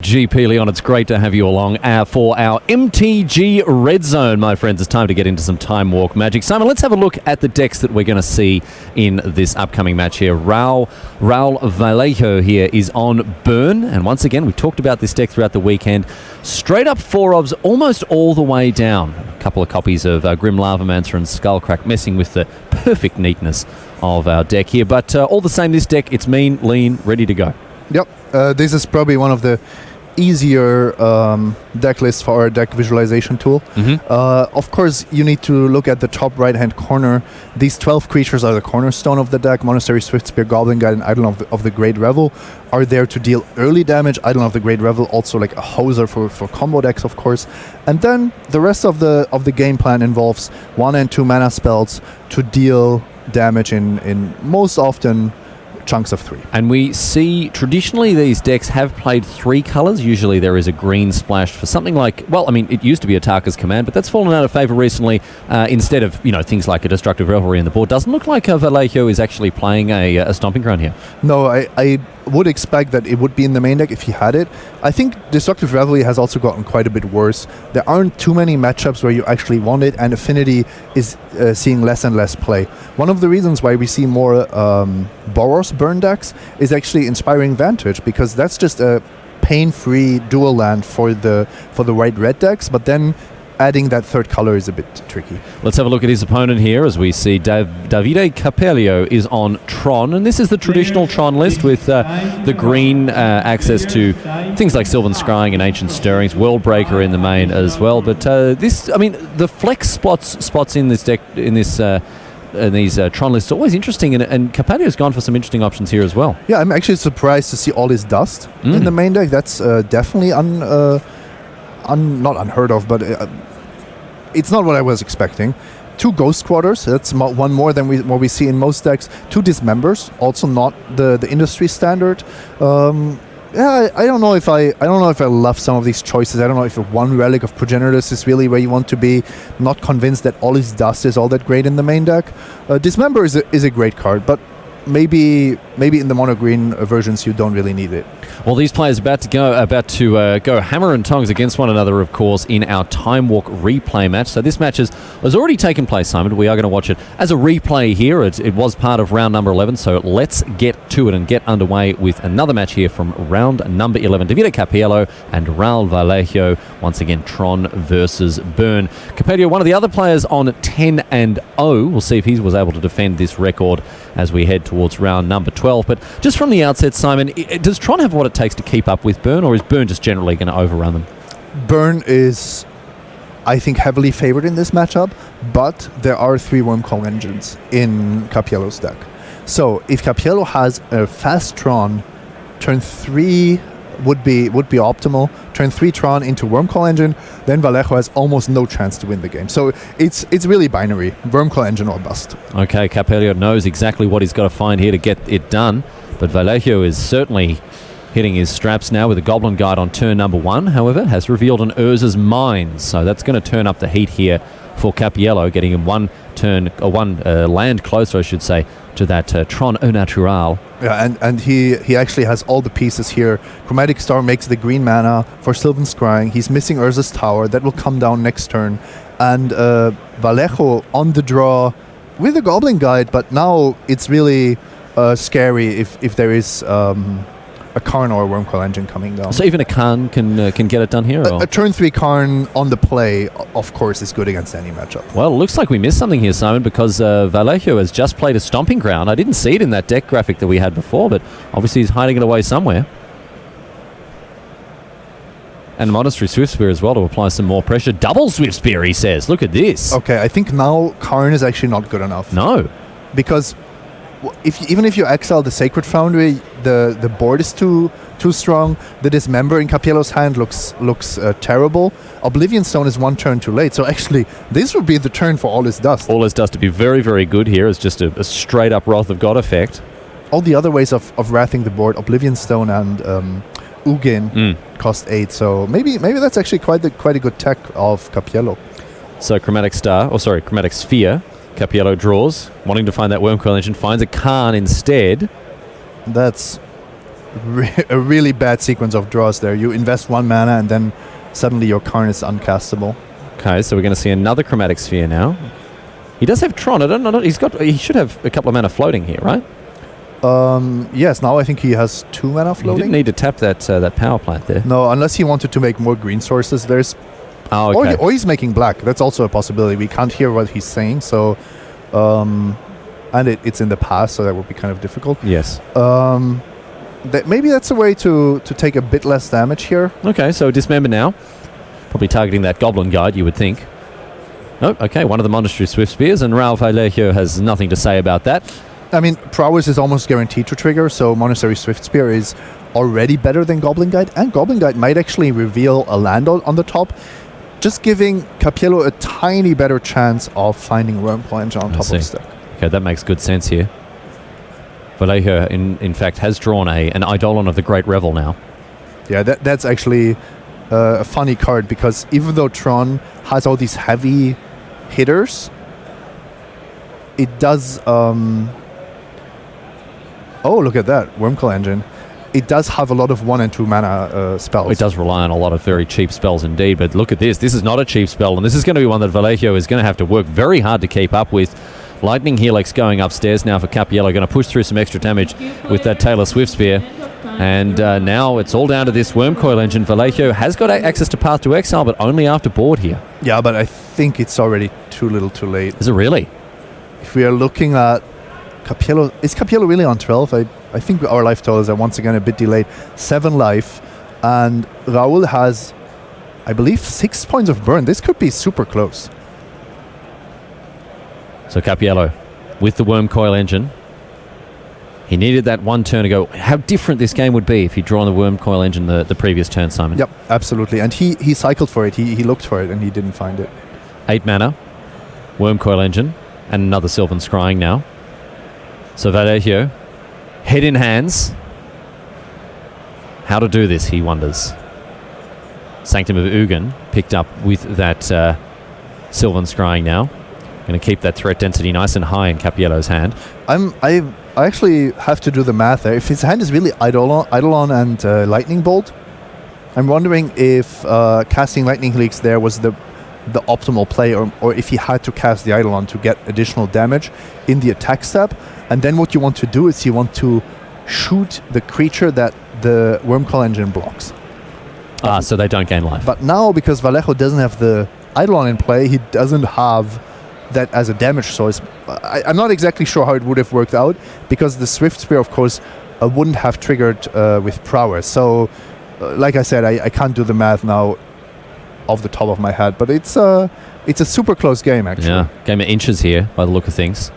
A: GP Lyon, it's great to have you along for our MTG Red Zone, my friends. It's time to get into some time walk magic. Simon, let's have a look at the decks that we're going to see in this upcoming match here. Raul Vallejo here is on Burn, and once again, we talked about this deck throughout the weekend. Straight up 4-ofs almost all the way down. A couple of copies of Grim Lavamancer and Skullcrack messing with the perfect neatness of our deck here, but all the same, this deck, it's mean, lean, ready to go.
B: Yep, this is probably one of the easier deck lists for our deck visualization tool. Of course, you need to look at the top right-hand corner. These 12 creatures are the cornerstone of the deck. Monastery, Swiftspear, Goblin Guide, and Idol of the Great Revel are there to deal early damage. Idol of the Great Revel also like a hoser for combo decks, of course. And then the rest of the game plan involves 1 and 2 mana spells to deal damage in most often chunks of 3.
A: And we see traditionally these decks have played 3 colors. Usually there is a green splashed for something like, well, I mean, it used to be Ataka's Command, but that's fallen out of favor recently instead of, things like a Destructive Revelry in the board. Doesn't look like Vallejo is actually playing a Stomping Ground here.
B: No, I would expect that it would be in the main deck if he had it. I think Destructive Revelry has also gotten quite a bit worse. There aren't too many matchups where you actually want it, and Affinity is seeing less and less play. One of the reasons why we see more Boros burn decks is actually Inspiring Vantage, because that's just a pain-free dual land for the white-red decks, but then adding that third color is a bit tricky.
A: Let's have a look at his opponent here as we see Davide Cappiello is on Tron, and this is the traditional Tron list with the green access to things like Sylvan Scrying and Ancient Stirrings, Worldbreaker in the main as well. But the flex spots in this deck, in these Tron lists, are always interesting, and Cappiello's gone for some interesting options here as well.
B: Yeah, I'm actually surprised to see all his dust in the main deck. That's definitely not unheard of, but it's not what I was expecting. 2 Ghost Quarters, that's one more than what we see in most decks. 2 Dismembers, also not the industry standard. I don't know if I love some of these choices. I don't know if 1 Relic of Progenitors is really where you want to be. Not convinced that all his dust is all that great in the main deck. Dismember is a great card, but maybe in the mono green versions you don't really need it.
A: Well, these players about to go hammer and tongs against one another, of course, in our Time Walk replay match. So this match has already taken place, Simon. We are going to watch it as a replay here. It was part of round number 11, so let's get to it and get underway with another match here from round number 11. Davide Cappiello and Raul Vallejo. Once again, Tron versus Burn. Cappiello, one of the other players on 10-0. We'll see if he was able to defend this record as we head towards round number 12. But just from the outset, Simon, does Tron have what it takes to keep up with Burn, or is Burn just generally going to overrun them?
B: Burn is, I think, heavily favored in this matchup, but there are 3 Wormcall engines in Cappiello's deck. So if Cappiello has a fast Tron, turn 3 would be optimal. Turn 3 Tron into Wormcall engine, then Vallejo has almost no chance to win the game. So it's really binary, Wormcall engine or bust. Okay,
A: Cappiello knows exactly what he's got to find here to get it done, but Vallejo is certainly hitting his straps now with a Goblin Guide on turn number 1. However, has revealed an Urza's Mines, so that's going to turn up the heat here for Cappiello, getting him one land closer, I should say, to that Tron Au Natural.
B: Yeah, and he actually has all the pieces here. Chromatic Star makes the green mana for Sylvan Scrying. He's missing Urza's Tower. That will come down next turn. And Vallejo on the draw with a Goblin Guide, but now it's really scary if there is a Karn or a Wormcall engine coming down.
A: So even a Karn can get it done here?
B: A turn 3 Karn on the play, of course, is good against any matchup.
A: Well, it looks like we missed something here, Simon, because Vallejo has just played a Stomping Ground. I didn't see it in that deck graphic that we had before, but obviously he's hiding it away somewhere. And Monastery Swiftspear as well to apply some more pressure. Double Swiftspear, he says. Look at this.
B: Okay, I think now Karn is actually not good enough.
A: No.
B: Because even if you exile the Sacred Foundry, the board is too strong. The Dismember in Cappiello's hand looks terrible. Oblivion Stone is 1 turn too late. So actually, this would be the turn for All Is Dust.
A: All Is Dust to be very, very good here. It's just a straight-up Wrath of God effect.
B: All the other ways of wrathing the board, Oblivion Stone and Ugin, cost 8. So maybe that's actually quite a good tech of Cappiello.
A: So Chromatic Sphere. Cappiello draws, wanting to find that Wormcoil engine, finds a Karn instead.
B: That's a really bad sequence of draws there. You invest 1 mana and then suddenly your Karn is uncastable.
A: Okay, so we're going to see another Chromatic Sphere now. He does have Tron. I don't know. He should have a couple of mana floating here, right?
B: Yes, now I think he has 2 mana floating.
A: He didn't need to tap that power plant there.
B: No, unless he wanted to make more green sources. There's
A: okay.
B: or he's making black. That's also a possibility. We can't hear what he's saying, so and it's in the past, so that would be kind of difficult.
A: Yes.
B: Maybe that's a way to take a bit less damage here.
A: Okay, so Dismember now. Probably targeting that Goblin Guide, you would think. Oh, okay, one of the Monastery Swift Spears, and Raul Vallejo has nothing to say about that.
B: I mean, Prowess is almost guaranteed to trigger, so Monastery Swift Spear is already better than Goblin Guide, and Goblin Guide might actually reveal a land on the top, just giving Cappiello a tiny better chance of finding Wormcoil Engine on top of the stack.
A: Okay, that makes good sense here. Vallejo, in fact, has drawn an Eidolon of the Great Revel now.
B: Yeah, that's actually a funny card, because even though Tron has all these heavy hitters, it does... oh, look at that, Wormcoil Engine. It does have a lot of 1 and 2 mana spells.
A: It does rely on a lot of very cheap spells indeed, but look at this. This is not a cheap spell, and this is going to be one that Vallejo is going to have to work very hard to keep up with. Lightning Helix going upstairs now for Cappiello, going to push through some extra damage with that Taylor Swift Spear. And now it's all down to this Wormcoil Engine. Vallejo has got access to Path to Exile, but only after board here.
B: Yeah, but I think it's already too little too late.
A: Is it really?
B: If we are looking at Cappiello, is Cappiello really on 12? I think our life totals are once again a bit delayed. 7 life, and Raul has, I believe, 6 points of burn. This could be super close.
A: So Cappiello with the Wormcoil Engine. He needed that 1 turn ago. How different this game would be if he'd drawn the Wormcoil Engine the previous turn, Simon.
B: Yep, absolutely. And he cycled for it. He looked for it and he didn't find it.
A: 8 mana, Wormcoil Engine, and another Sylvan Scrying now. So Vallejo, head in hands. How to do this, he wonders. Sanctum of Ugin picked up with that Sylvan Scrying now. Going to keep that threat density nice and high in Cappiello's hand.
B: I actually have to do the math there. If his hand is really Eidolon and Lightning Bolt, I'm wondering if casting Lightning Helix there was the optimal play, or if he had to cast the Eidolon to get additional damage in the attack step. And then what you want to do is you want to shoot the creature that the Wormcoil Engine blocks.
A: So they don't gain life.
B: But now, because Vallejo doesn't have the Eidolon in play, he doesn't have that as a damage source. I'm not exactly sure how it would have worked out, because the Swift Spear, of course, wouldn't have triggered with Prowess. So, like I said, I can't do the math now off the top of my head, but it's a super close game, actually.
A: Yeah, game of inches here, by the look of things.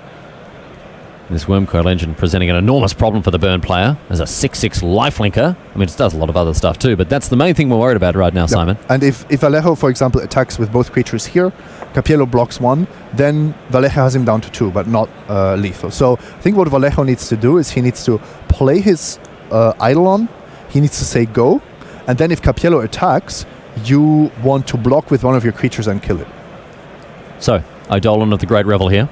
A: This Wormcoil Engine presenting an enormous problem for the burn player as a 6/6 lifelinker. I mean, it does a lot of other stuff too, but that's the main thing we're worried about right now, Simon.
B: And if Vallejo, for example, attacks with both creatures here, Cappiello blocks 1, then Vallejo has him down to 2, but not lethal. So I think what Vallejo needs to do is he needs to play his Eidolon, he needs to say go, and then if Cappiello attacks, you want to block with one of your creatures and kill it.
A: So, Eidolon of the Great Revel here.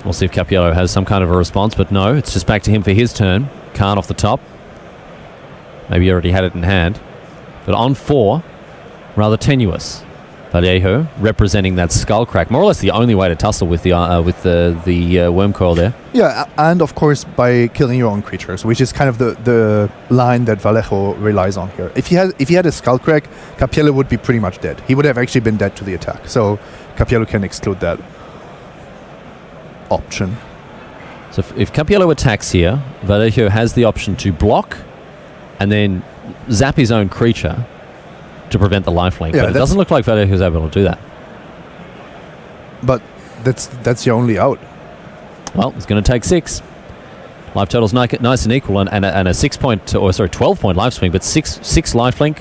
A: We'll see if Cappiello has some kind of a response, but no, it's just back to him for his turn. Karn off the top. Maybe he already had it in hand. But on 4, rather tenuous. Vallejo representing that Skullcrack. More or less the only way to tussle with the Wormcoil there.
B: Yeah, and of course by killing your own creatures, which is kind of the line that Vallejo relies on here. If he had a Skullcrack, Cappiello would be pretty much dead. He would have actually been dead to the attack. So Cappiello can exclude that option.
A: So if Cappiello attacks here, Vallejo has the option to block and then zap his own creature to prevent the lifelink.
B: Yeah,
A: but it doesn't look like Vallejo is able to do that.
B: But that's your only out.
A: Well, it's going to take 6. Life total's nice and equal, and a 12-point life swing, but 6 lifelink.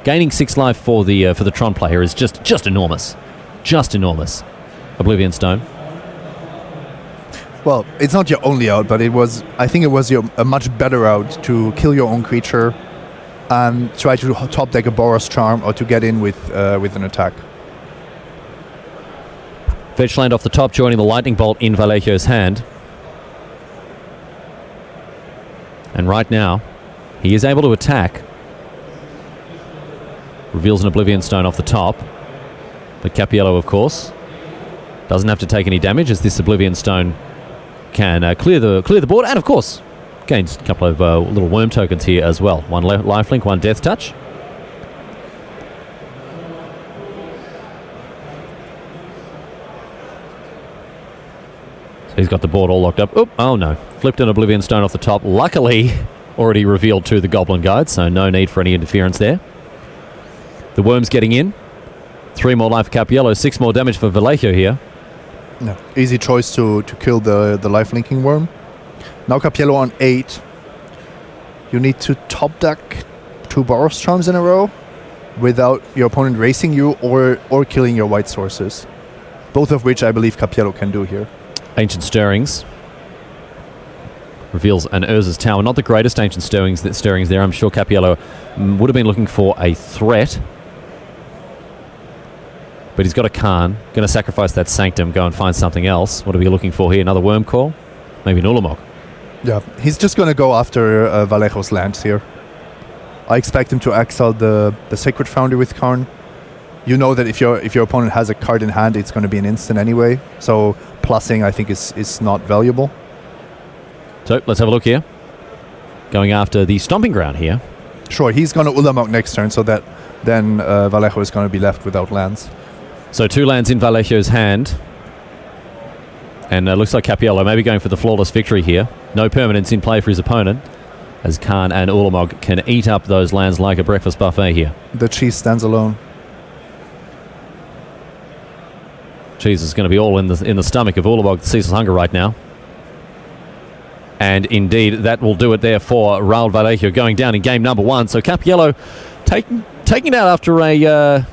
A: Gaining 6 life for the Tron player is just enormous. Just enormous. Oblivion Stone.
B: Well, it's not your only out, but I think it was a much better out to kill your own creature and try to top deck a Boros Charm or to get in with an attack.
A: Fetchland off the top, joining the lightning bolt in Vallejo's hand. And right now, he is able to attack. Reveals an Oblivion Stone off the top. But Cappiello, of course, doesn't have to take any damage as this Oblivion Stone can clear the board. And, of course, gains a couple of little worm tokens here as well. One lifelink, one death touch. He's got the board all locked up. Oh no. Flipped an Oblivion Stone off the top. Luckily, already revealed to the Goblin Guide, so no need for any interference there. The Worm's getting in. 3 more life for Cappiello, 6 more damage for Vallejo here.
B: No, easy choice to kill the life linking Worm. Now Cappiello on 8. You need to top deck 2 Boros Charms in a row without your opponent racing you or killing your white sources. Both of which I believe Cappiello can do here.
A: Ancient Stirrings. Reveals an Urza's Tower. Not the greatest Ancient Stirrings there. I'm sure Cappiello would have been looking for a threat. But he's got a Khan. Going to sacrifice that Sanctum, go and find something else. What are we looking for here? Another Worm Call? Maybe an Ulamog.
B: Yeah, he's just going to go after Vallejo's lands here. I expect him to exile the Sacred Foundry with Karn. You know that if your opponent has a card in hand, it's going to be an instant anyway. So plussing, I think, is not valuable.
A: So let's have a look here. Going after the Stomping Ground here.
B: Sure, he's going to Ulamog next turn, so that then Vallejo is going to be left without lands.
A: So 2 lands in Vallejo's hand. And looks like Cappiello maybe going for the flawless victory here. No permanents in play for his opponent, as Khan and Ulamog can eat up those lands like a breakfast buffet here.
B: The cheese stands alone.
A: Cheese is going to be all in the stomach of Ulamog, the Ceaseless Hunger right now. And indeed, that will do it there for Raul Vallejo going down in game number 1. So Cappiello taking it out after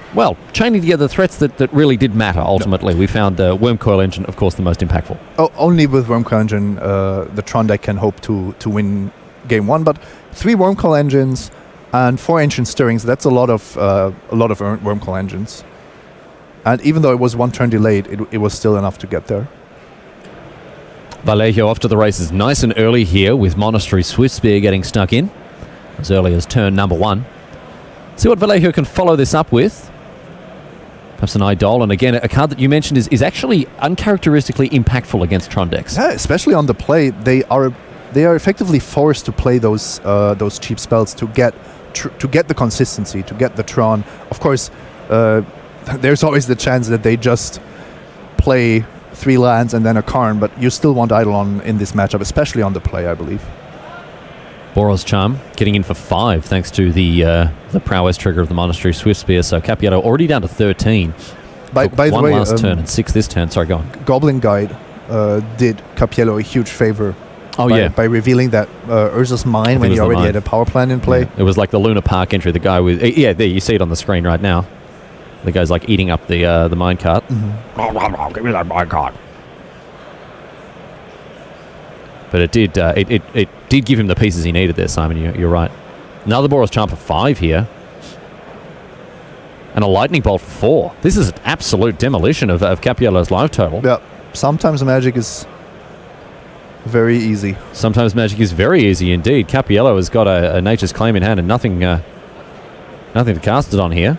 A: chaining together threats that really did matter ultimately. We found the Wormcoil Engine, of course, the most impactful.
B: Only with Wormcoil Engine, the Tron deck can hope to win game 1, but 3 Wormcoil Engines and 4 Ancient Stirrings, that's a lot of Wormcoil Engines. And even though it was 1 turn delayed, it was still enough to get there.
A: Vallejo off to the races nice and early here with Monastery Swiftspear getting stuck in as early as turn number 1. See what Vallejo can follow this up with. Perhaps an Idol, and again, a card that you mentioned is actually uncharacteristically impactful against Tron decks.
B: Yeah, especially on the play, they are effectively forced to play those cheap spells to get the consistency, to get the Tron. Of course, there's always the chance that they just play 3 lands and then a Karn, but you still want Eidolon in this matchup, especially on the play, I believe.
A: Boros Charm getting in for 5 thanks to the prowess trigger of the Monastery Swiftspear. So Cappiello already down to 13.
B: By the way,
A: 1 last turn and 6 this turn. Sorry, go on.
B: Goblin Guide did Cappiello a huge favor. By revealing that Urza's Mine when he already had a power plant in play.
A: Yeah. It was like the Luna Park entry. The guy with there you see it on the screen right now. The guy's like eating up the minecart.
B: Mm-hmm.
A: Give me that minecart. But it did give him the pieces he needed there, Simon. You're right. Another Boros Charm for 5 here. And a Lightning Bolt for 4. This is an absolute demolition of Cappiello's life total.
B: Yeah. Sometimes Magic is very easy.
A: Sometimes Magic is very easy indeed. Cappiello has got a Nature's Claim in hand and nothing to cast it on here.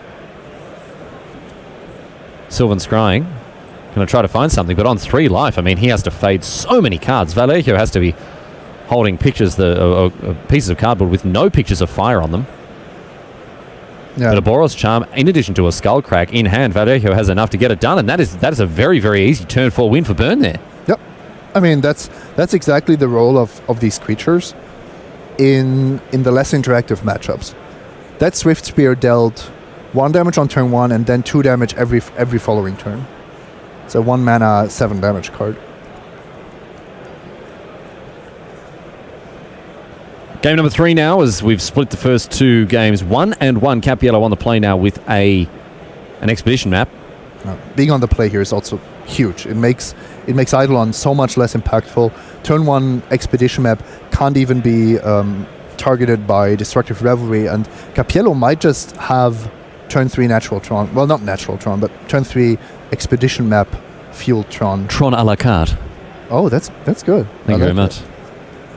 A: Sylvan Scrying. Going to try to find something, but on 3 life, I mean, he has to fade so many cards. Vallejo has to be holding pictures, pieces of cardboard with no pictures of fire on them. Yeah. But a Boros Charm, in addition to a Skullcrack in hand, Vallejo has enough to get it done, and that is a very, very easy turn 4 win for Burn there.
B: Yep. I mean, that's exactly the role of these creatures in the less interactive matchups. That Swift Spear dealt 1 damage on turn 1 and then 2 damage every following turn. It's a 1 mana 7 damage card.
A: Game number 3 now, as we've split the first 2 games. 1 and 1. Cappiello on the play now with an expedition map.
B: Being on the play here is also huge. It makes Eidolon so much less impactful. Turn 1 expedition map can't even be targeted by Destructive Revelry, and Cappiello might just have turn 3 Natural Tron. Well, not Natural Tron, but turn 3 expedition map fuel Tron.
A: Tron a la carte.
B: Oh, that's good.
A: Thank you very much.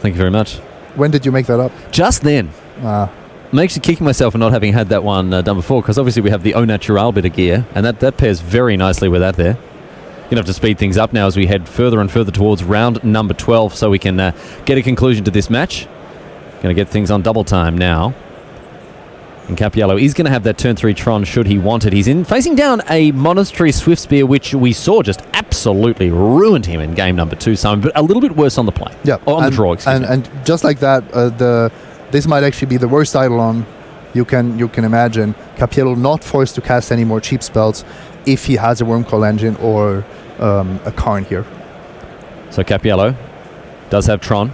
A: Thank you very much.
B: When did you make that up?
A: Just then. I'm actually kicking myself for not having had that one done before, because obviously we have the Au Natural bit of gear, and that pairs very nicely with that there. You're going to have to speed things up now as we head further and further towards round number 12 so we can get a conclusion to this match. Going to get things on double time now. And Cappiello is going to have that turn 3 Tron should he want it. He's facing down a Monastery Swift Spear, which we saw just absolutely ruined him in game number 2, Simon, but a little bit worse on the play.
B: Yeah.
A: On the draw, excuse me.
B: And just like that, this might actually be the worst Eidolon you can imagine. Cappiello not forced to cast any more cheap spells if he has a Wormcoil Engine or a Karn here.
A: So Cappiello does have Tron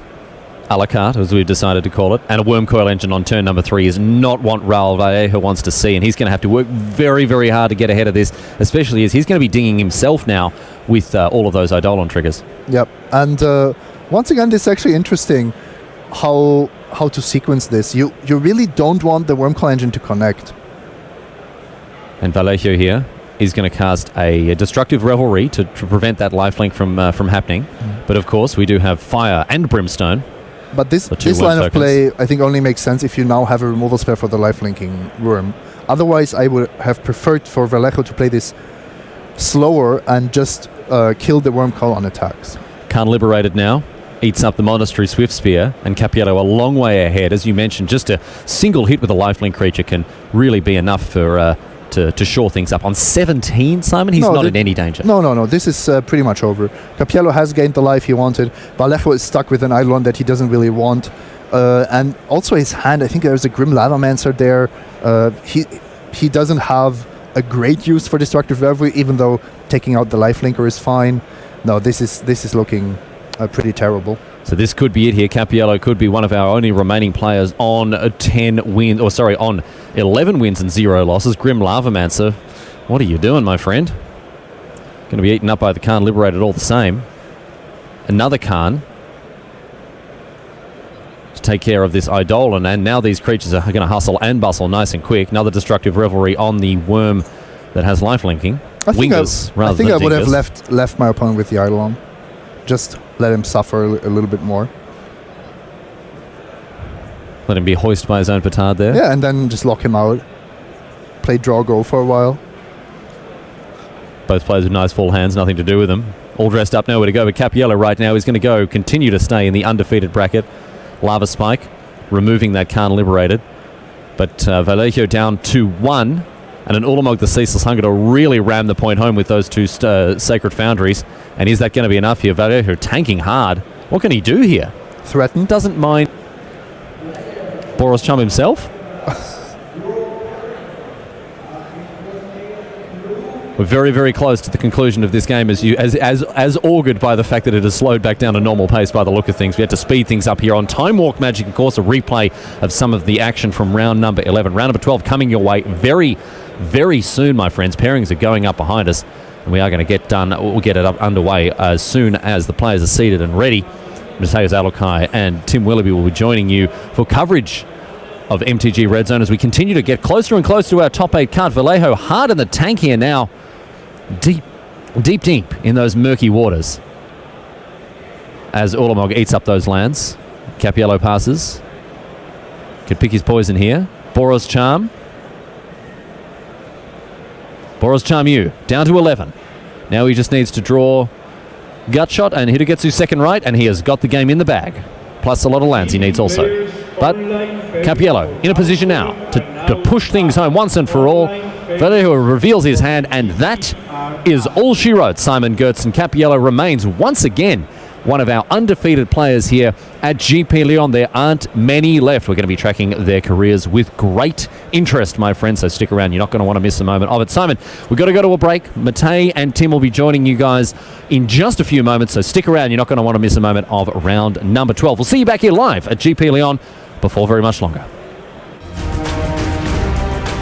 A: a la carte, as we've decided to call it, and a Wormcoil Engine on turn number 3 is not what Raul Vallejo wants to see, and he's going to have to work very, very hard to get ahead of this, especially as he's going to be dinging himself now with all of those Eidolon triggers.
B: Yep, and once again, this is actually interesting how to sequence this. You really don't want the Wormcoil Engine to connect.
A: And Vallejo here is going to cast a Destructive Revelry to prevent that lifelink from happening. But of course, we do have Fire and Brimstone.
B: But this line of play, I think, only makes sense if you now have a removal spell for the lifelinking worm. Otherwise, I would have preferred for Vallejo to play this slower and just kill the Wormcoil on attacks.
A: Karn liberated now. Eats up the Monastery Swift Spear, and Cappiello a long way ahead. As you mentioned, just a single hit with a lifelink creature can really be enough for to shore things up. On 17, Simon, he's not in any danger.
B: No. This is pretty much over. Cappiello has gained the life he wanted. Vallejo is stuck with an Eidolon that he doesn't really want. And also his hand, I think there's a Grim Lavamancer there. He doesn't have a great use for Destructive Revelry, even though taking out the lifelinker is fine. No, this is looking pretty terrible.
A: So this could be it here. Cappiello could be one of our only remaining players on 11 wins and 0 losses. Grim Lavamancer, what are you doing, my friend? Going to be eaten up by the Karn liberated all the same. Another Karn to take care of this Eidolon, and now these creatures are going to hustle and bustle nice and quick. Another Destructive Revelry on the worm that has lifelinking.
B: I think I would have left my opponent with the Eidolon. Just let him suffer a little bit more.
A: Let him be hoisted by his own petard there.
B: Yeah, and then just lock him out. Play draw go for a while.
A: Both players with nice full hands, nothing to do with them. All dressed up, nowhere to go. But Cappiello right now is going to continue to stay in the undefeated bracket. Lava Spike, removing that Karn liberated. But Vallejo down 2-1. And an Ulamog the Ceaseless Hunger to really ram the point home with those two Sacred Foundries. And is that going to be enough here? Vallejo tanking hard. What can he do here?
B: Threaten.
A: Doesn't mind Boros Chum himself. We're very, very close to the conclusion of this game as augured by the fact that it has slowed back down to normal pace by the look of things. We had to speed things up here on Time Walk Magic, of course, a replay of some of the action from round number 11. Round number 12 coming your way very, very soon, my friends. Pairings are going up behind us, and we are going to get it up underway as soon as the players are seated and ready. Mateus Alokai and Tim Willoughby will be joining you for coverage of MTG Red Zone as we continue to get closer and closer to our top 8 card. Vallejo hard in the tank here now. Deep in those murky waters as Ulamog eats up those lands. Cappiello passes. Could pick his poison here. Boros Charm. Boros Charm you down to 11. Now he just needs to draw Gutshot and Hitogetsu's second right, and he has got the game in the bag. Plus a lot of lands he needs also. But Cappiello in a position now to push things home once and for all. Vallejo reveals his hand, and that is all she wrote. Simon Gertzen. Cappiello remains once again one of our undefeated players here at GP Lyon. There aren't many left. We're going to be tracking their careers with great interest, my friends, so stick around. You're not going to want to miss a moment of it. Simon, we've got to go to a break. Mate and Tim will be joining you guys in just a few moments, so stick around. You're not going to want to miss a moment of round number 12. We'll see you back here live at GP Lyon before very much longer.